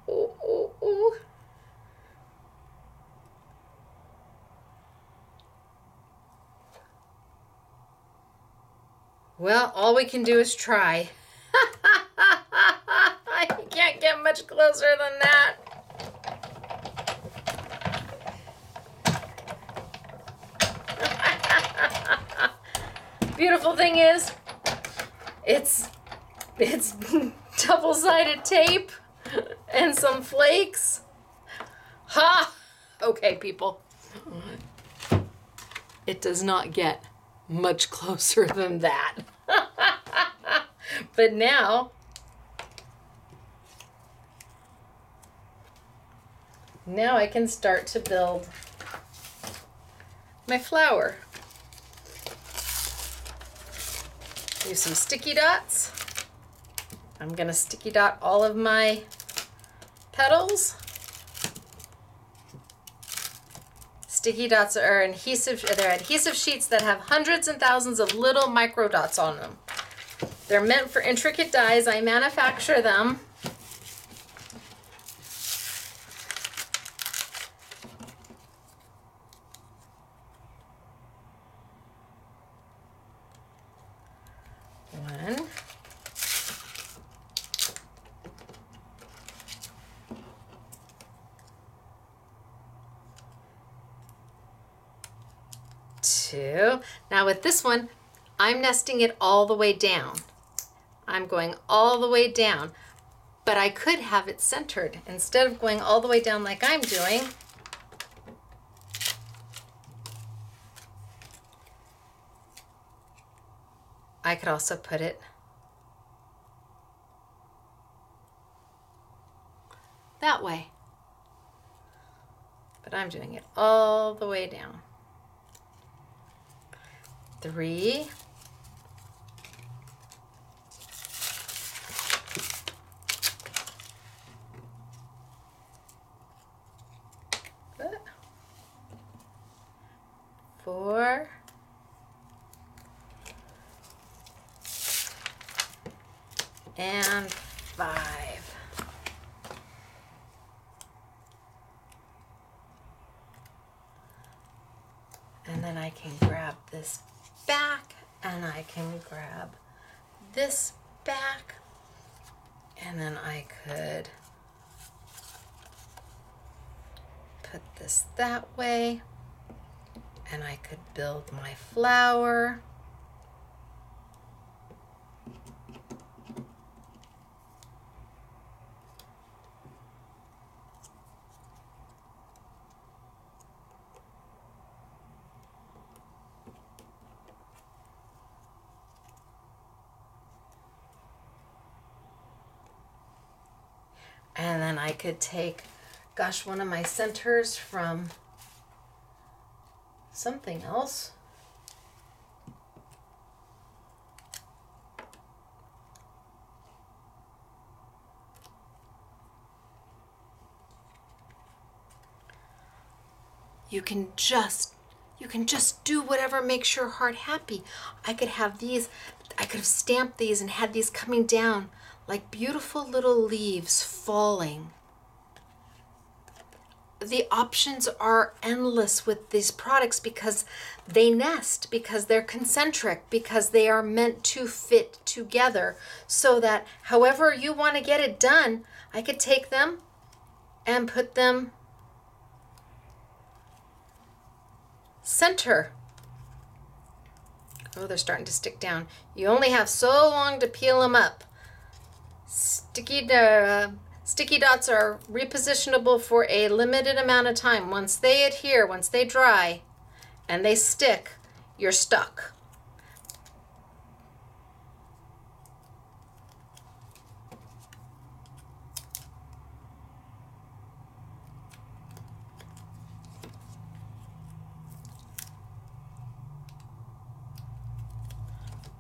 Ooh, ooh, ooh. Well, all we can do is try. You can't get much closer than that. Beautiful thing is, it's double-sided tape and some flakes. Ha! Okay, people. It does not get much closer than that. But now I can start to build my flower. Use some sticky dots. I'm gonna sticky dot all of my petals. Sticky dots are they're adhesive sheets that have hundreds and thousands of little micro dots on them. They're meant for intricate dies. I manufacture them. One. 2. Now with this one, I'm nesting it all the way down. I'm going all the way down, but I could have it centered. Instead of going all the way down like I'm doing, I could also put it that way. But I'm doing it all the way down. 3. Four. And 5. And then I can grab this back, and I can grab this back, and then I could put this that way, and I could build my flower. And then I could take, gosh, one of my centers from something else. You can just do whatever makes your heart happy. I could have these, I could have stamped these and had these coming down like beautiful little leaves falling. The options are endless with these products because they nest, because they're concentric, because they are meant to fit together, so that however you want to get it done, I could take them and put them center. Oh, they're starting to stick down. You only have so long to peel them up. Sticky dots are repositionable for a limited amount of time. Once they adhere, once they dry and they stick, you're stuck.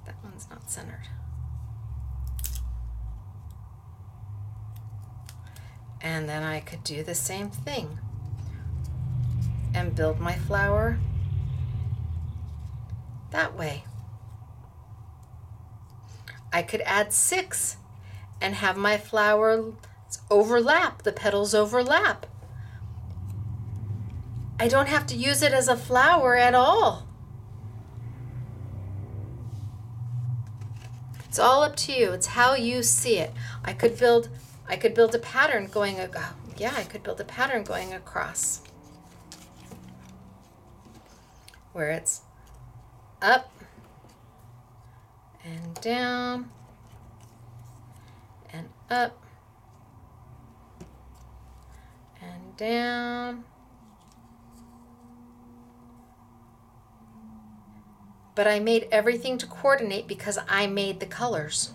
That one's not centered. And then I could do the same thing and build my flower that way. I could add 6 and have my flower overlap, the petals overlap. I don't have to use it as a flower at all. It's all up to you. It's how you see it. I could build a pattern going, I could build a pattern going across where it's up and down and up and down. But I made everything to coordinate because I made the colors.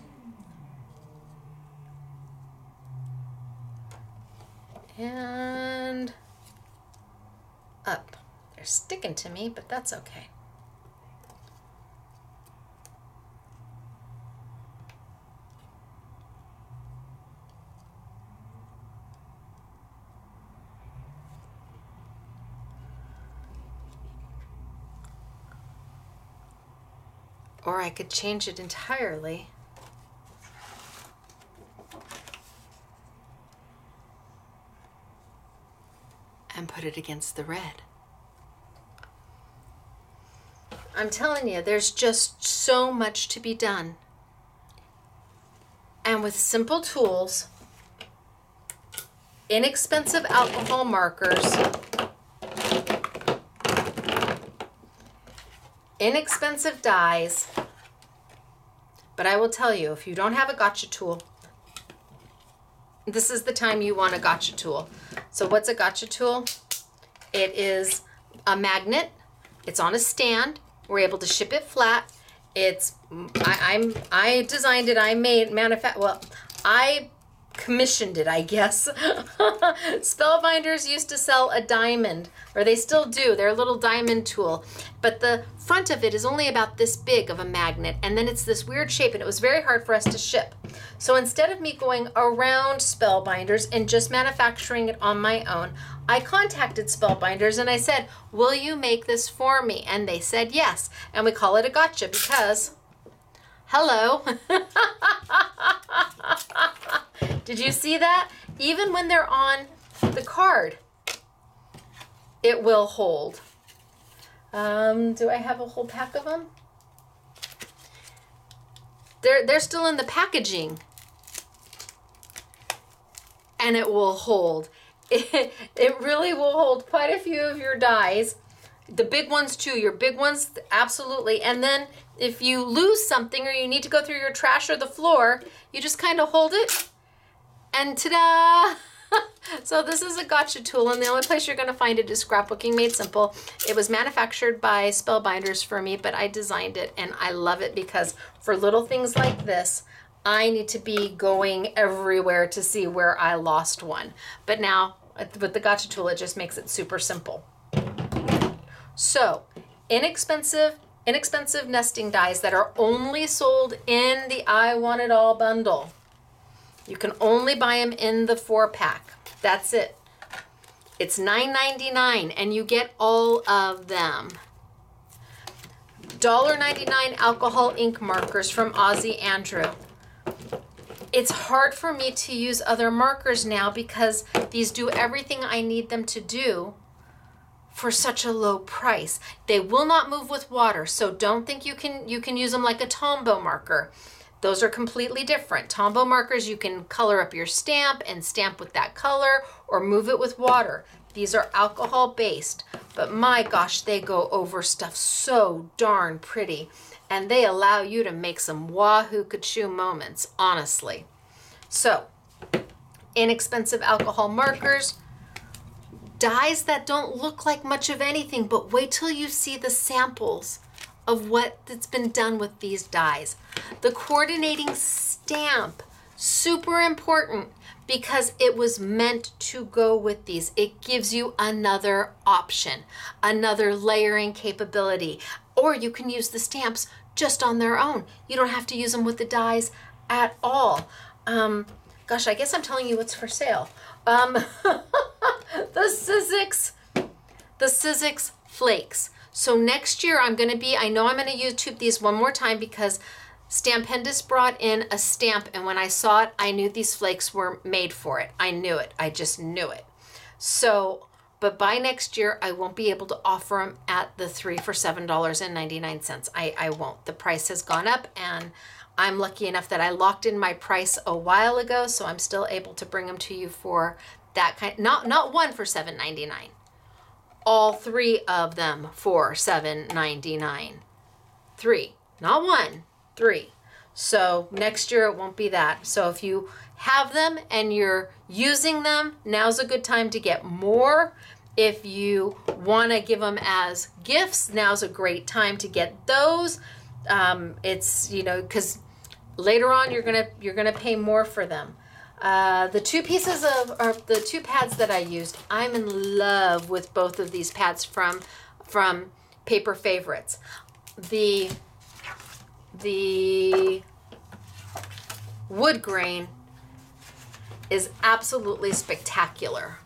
And up. They're sticking to me, but that's okay. Or I could change it entirely. And put it against the red. I'm telling you, there's just so much to be done. And with simple tools, inexpensive alcohol markers, inexpensive dies. But I will tell you, if you don't have a gotcha tool, this is the time you want a gotcha tool. So what's a gotcha tool? It is a magnet. It's on a stand. We're able to ship it flat. It's, I designed it, I commissioned it, I guess. Spellbinders used to sell a diamond, or they still do. They're a little diamond tool, but the front of it is only about this big of a magnet, and then it's this weird shape, and it was very hard for us to ship. So instead of me going around Spellbinders and just manufacturing it on my own, I contacted Spellbinders and I said, will you make this for me? And they said yes, and we call it a gotcha because, hello. Did you see that? Even when they're on the card, it will hold. Do I have a whole pack of them? They're still in the packaging. And it will hold. It really will hold quite a few of your dies. The big ones too, your big ones, absolutely. And then if you lose something or you need to go through your trash or the floor, you just kind of hold it and ta-da! So this is a gotcha tool, and the only place you're gonna find it is Scrapbooking Made Simple. It was manufactured by Spellbinders for me, but I designed it and I love it because for little things like this, I need to be going everywhere to see where I lost one. But now with the gotcha tool, it just makes it super simple. So inexpensive nesting dies that are only sold in the I Want It All bundle. You can only buy them in the 4-pack. That's it. It's $9.99 and you get all of them. $1.99 alcohol ink markers from Ozzy Andrew. It's hard for me to use other markers now because these do everything I need them to do for such a low price. They will not move with water, so don't think you can use them like a Tombow marker. Those are completely different. Tombow markers, you can color up your stamp and stamp with that color or move it with water. These are alcohol based, but my gosh, they go over stuff so darn pretty. And they allow you to make some wahoo kachoo moments, honestly. So, inexpensive alcohol markers, dies that don't look like much of anything, but wait till you see the samples of what's been done with these dies. The coordinating stamp, super important because it was meant to go with these. It gives you another option, another layering capability, or you can use the stamps just on their own. You don't have to use them with the dies at all. Gosh, I guess I'm telling you what's for sale. The Sizzix Flakes. So next year I know I'm gonna YouTube these one more time because Stampendous brought in a stamp, and when I saw it, I knew these flakes were made for it. I knew it, I just knew it. So, but by next year, I won't be able to offer them at the 3 for $7.99. I won't. The price has gone up, and I'm lucky enough that I locked in my price a while ago, so I'm still able to bring them to you for that kind, not one for $7.99. All 3 of them for $7.99. 3, not 1, 3. So next year it won't be that. So if you have them and you're using them, now's a good time to get more. If you want to give them as gifts, now's a great time to get those. It's, you know, because later on you're gonna pay more for them. The 2 pieces of the 2 pads that I used, I'm in love with both of these pads from Paper Favorites. The wood grain is absolutely spectacular.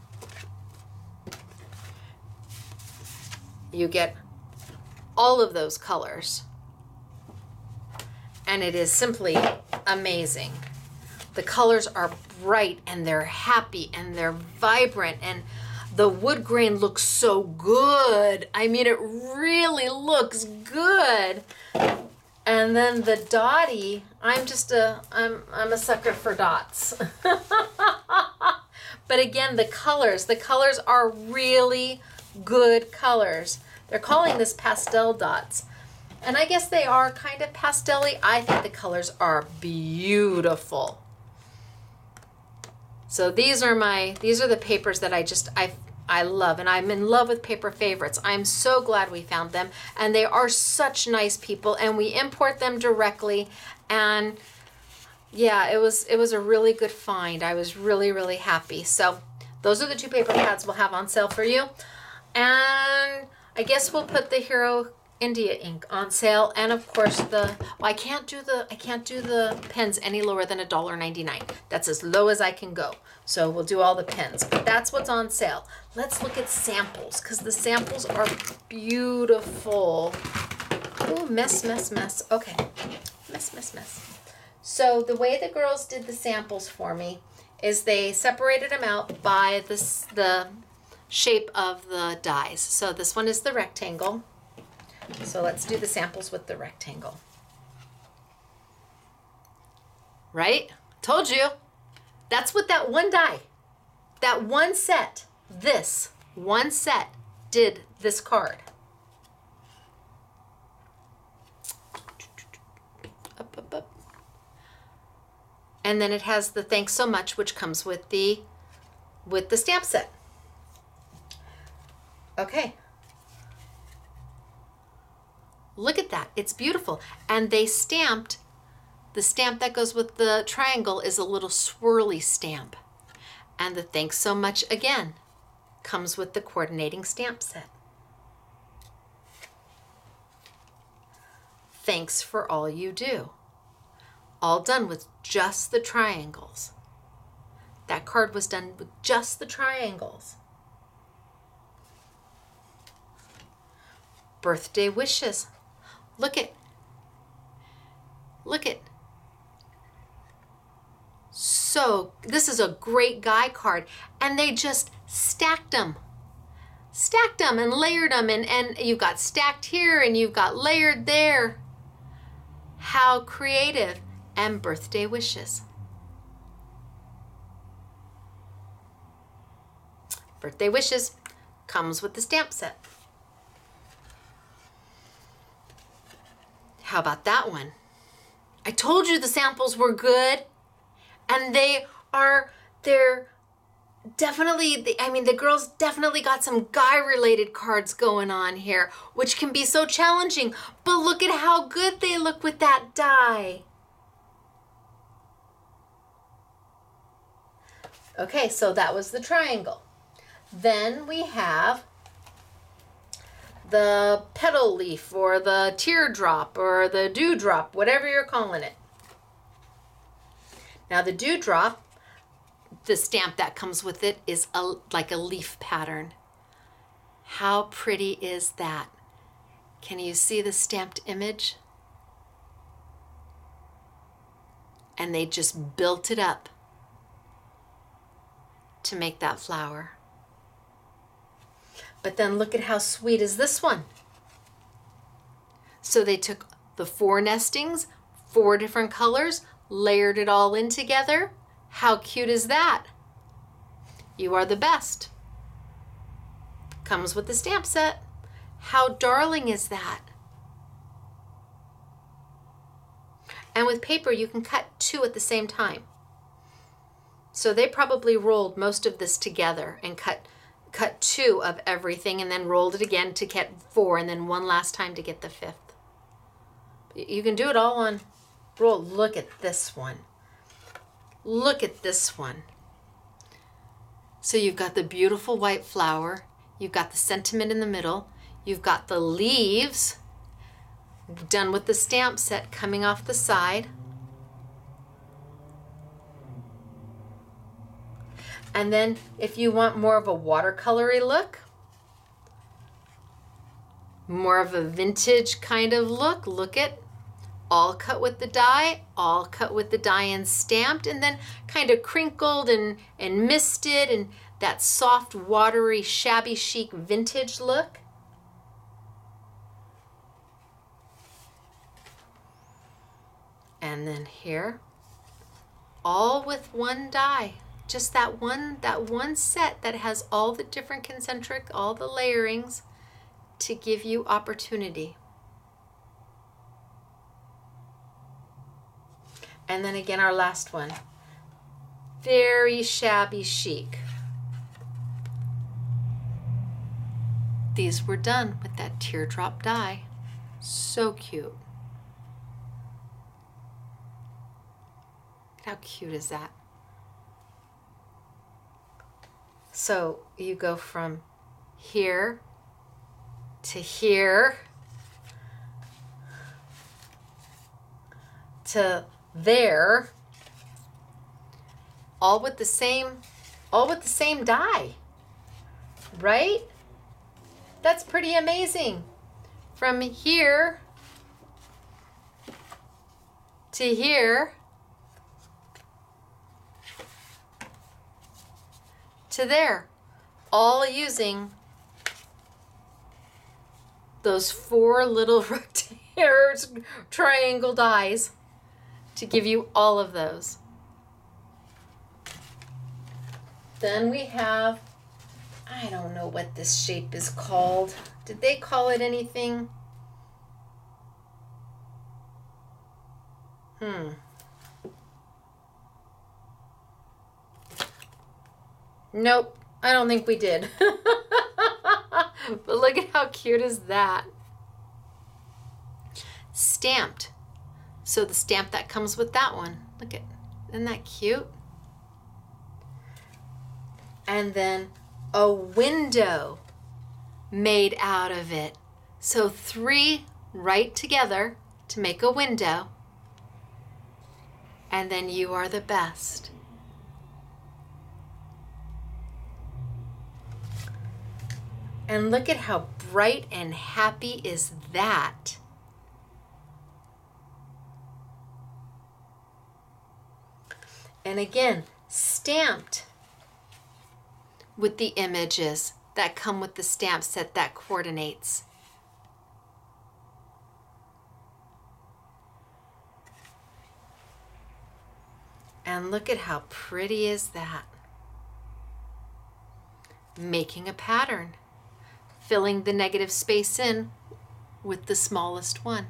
You get all of those colors, and it is simply amazing. The colors are bright and they're happy and they're vibrant, and the wood grain looks so good. I mean, it really looks good. And then the dotty, I'm a sucker for dots. But again, the colors are really good colors. They're calling this pastel dots. And I guess they are kind of pastel-y. I think the colors are beautiful. So these are the papers that I love, and I'm in love with Paper Favorites. I'm so glad we found them, and they are such nice people, and we import them directly. And yeah, it was a really good find. I was really, really happy. So those are the 2 paper pads we'll have on sale for you. And I guess we'll put the Hero India ink on sale, and of course I can't do the pens any lower than $1.99. That's as low as I can go. So we'll do all the pens, but that's what's on sale. Let's look at samples, because the samples are beautiful. Oh, mess. Okay, mess. So the way the girls did the samples for me is they separated them out by the shape of the dies. So this one is the rectangle. So let's do the samples with the rectangle. Right? Told you. That's what that one die, that one set, this one set did this card. Up. And then it has the thanks so much, which comes with the stamp set. Okay. Look at that. It's beautiful. And they stamped, the stamp that goes with the triangle is a little swirly stamp. And the thanks so much again comes with the coordinating stamp set. Thanks for all you do. All done with just the triangles. That card was done with just the triangles. Birthday wishes. Look it. So this is a great guy card, and they just stacked them and layered them, and you've got stacked here and you've got layered there. How creative. And birthday wishes. Birthday wishes comes with the stamp set. How about that one? I told you the samples were good, and they're definitely, I mean, the girls definitely got some guy-related cards going on here, which can be so challenging, but look at how good they look with that die. Okay, so that was the triangle. Then we have the petal leaf, or the teardrop, or the dewdrop, whatever you're calling it. Now the dewdrop, the stamp that comes with it is like a leaf pattern. How pretty is that? Can you see the stamped image? And they just built it up to make that flower. But then look at how sweet is this one. So they took the 4 nestings, 4 different colors, layered it all in together. How cute is that? You are the best. Comes with the stamp set. How darling is that? And with paper, you can cut 2 at the same time. So they probably rolled most of this together and cut 2 of everything, and then rolled it again to get 4, and then one last time to get the 5th. You can do it all on roll. Look at this one. Look at this one. So you've got the beautiful white flower. You've got the sentiment in the middle. You've got the leaves done with the stamp set coming off the side. And then if you want more of a watercolory look, more of a vintage kind of look, look at all cut with the die, all cut with the die and stamped, and then kind of crinkled and misted, and that soft, watery, shabby chic vintage look. And then here, all with one die. Just that one set that has all the different concentric, all the layerings to give you opportunity. And then again, our last one. Very shabby chic. These were done with that teardrop die. So cute. How cute is that? So you go from here to here to there, all with the same die, right? That's pretty amazing. From here to here to there, all using those 4 little triangle dies to give you all of those. Then we have, I don't know what this shape is called. Did they call it anything? Nope, I don't think we did. But look at how cute is that. Stamped. So the stamp that comes with that one. Look at, isn't that cute? And then a window made out of it. So 3 right together to make a window. And then you are the best. And look at how bright and happy is that. And again, stamped with the images that come with the stamp set that coordinates. And look at how pretty is that. Making a pattern, filling the negative space in with the smallest one.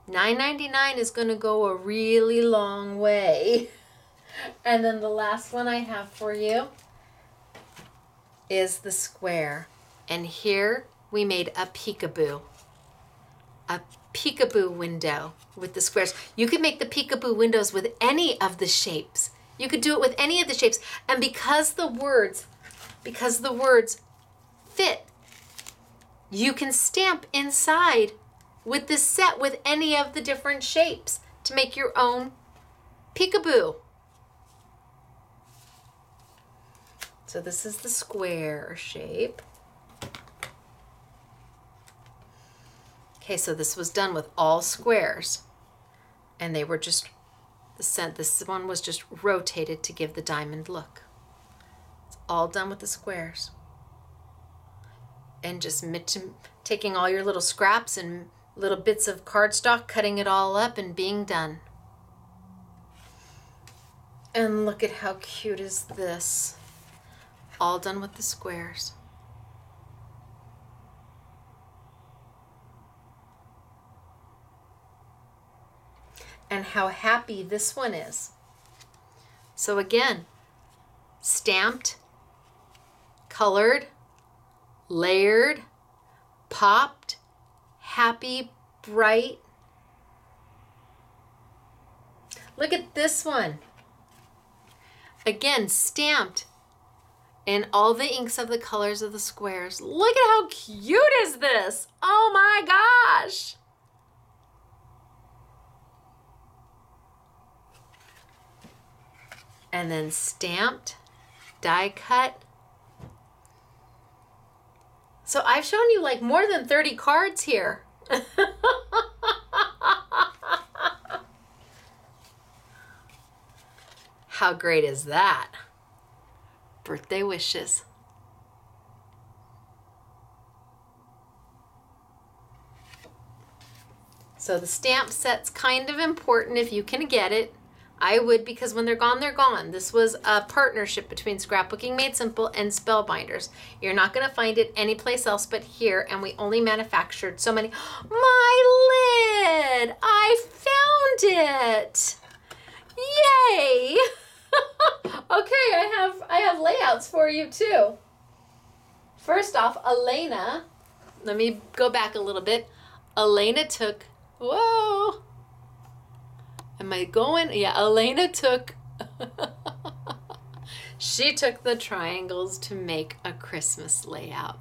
$9.99 is going to go a really long way. And then the last one I have for you is the square. And here we made a peekaboo window with the squares. You could make the peekaboo windows with any of the shapes. You could do it with any of the shapes. And because the words fit, you can stamp inside with this set with any of the different shapes to make your own peekaboo. So this is the square shape. Okay, so this was done with all squares. And they were just, this one was just rotated to give the diamond look. It's all done with the squares. And just taking all your little scraps and little bits of cardstock, cutting it all up and being done. And look at how cute is this. All done with the squares. And how happy this one is. So again, stamped, colored, layered, popped, happy, bright. Look at this one. Again, stamped in all the inks of the colors of the squares. Look at how cute is this? Oh my gosh. And then stamped, die cut. So I've shown you like more than 30 cards here. How great is that? Birthday wishes. So the stamp set's kind of important if you can get it. I would, because when they're gone, they're gone. This was a partnership between Scrapbooking Made Simple and Spellbinders. You're not going to find it anyplace else but here, and we only manufactured so many. My lid! I found it! Yay! Okay, I have layouts for you too. First off, Elena, let me go back a little bit. Elena took, whoa. Am I going? Yeah, Elena took, she took the triangles to make a Christmas layout.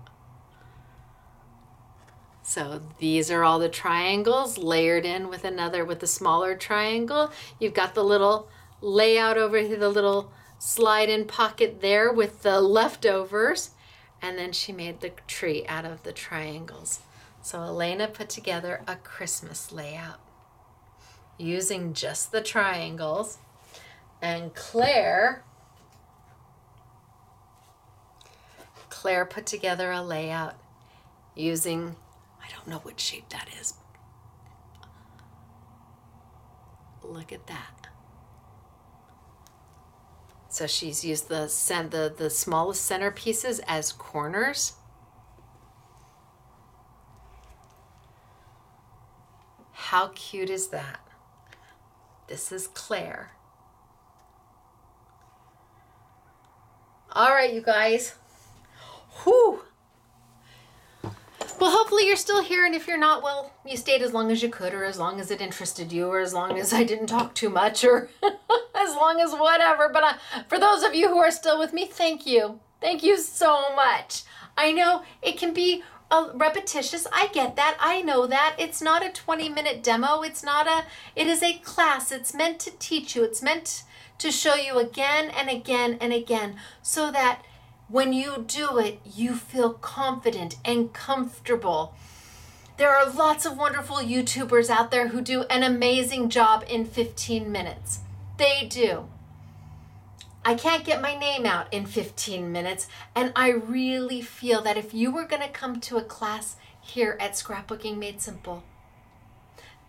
So these are all the triangles layered in with another, with a smaller triangle. You've got the little layout over here, the little slide in pocket there with the leftovers. And then she made the tree out of the triangles. So Elena put together a Christmas layout using just the triangles. And Claire put together a layout using, I don't know what shape that is. Look at that. So she's used the smallest center pieces as corners. How cute is that? This is Claire. All right, you guys. Whew. Well, hopefully you're still here, and if you're not, well, you stayed as long as you could, or as long as it interested you, or as long as I didn't talk too much, or as long as whatever. But for those of you who are still with me, thank you. Thank you so much. I know it can be repetitious. I get that. I know that. It's not a 20-minute demo. It is a class. It's meant to teach you. It's meant to show you again and again and again, so that when you do it, you feel confident and comfortable. There are lots of wonderful YouTubers out there who do an amazing job in 15 minutes. They do. I can't get my name out in 15 minutes, and I really feel that if you were going to come to a class here at Scrapbooking Made Simple,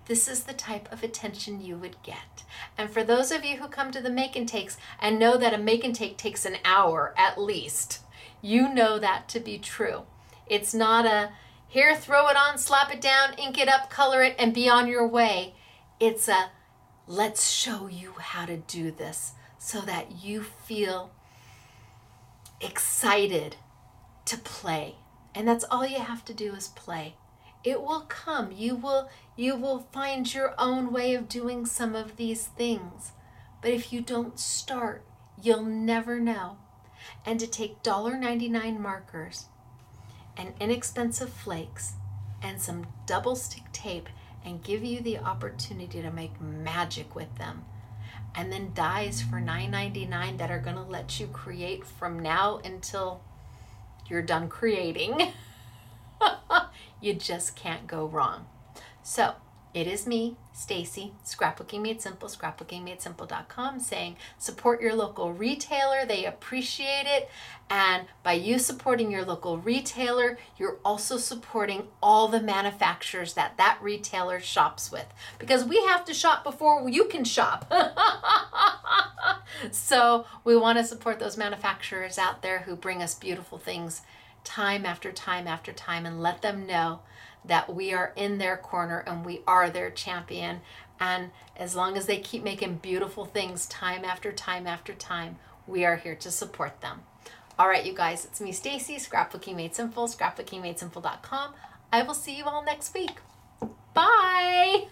this is the type of attention you would get. And for those of you who come to the make and takes and know that a make and take takes an hour at least, you know that to be true. It's not a here, throw it on, slap it down, ink it up, color it, and be on your way. It's a let's show you how to do this so that you feel excited to play. And that's all you have to do is play. It will come. You will find your own way of doing some of these things. But if you don't start, you'll never know. And to take $1.99 markers and inexpensive flakes and some double stick tape and give you the opportunity to make magic with them, and then dies for $9.99 that are going to let you create from now until you're done creating. You just can't go wrong. So it is me, Stacy, Scrapbooking Made Simple, scrapbookingmadesimple.com, saying support your local retailer. They appreciate it. And by you supporting your local retailer, you're also supporting all the manufacturers that retailer shops with, because we have to shop before you can shop. So we want to support those manufacturers out there who bring us beautiful things time after time after time, and let them know that we are in their corner and we are their champion. And as long as they keep making beautiful things time after time after time, we are here to support them. All right, you guys, it's me, Stacy, Scrapbooking Made Simple, scrapbookingmadesimple.com. I will see you all next week. Bye.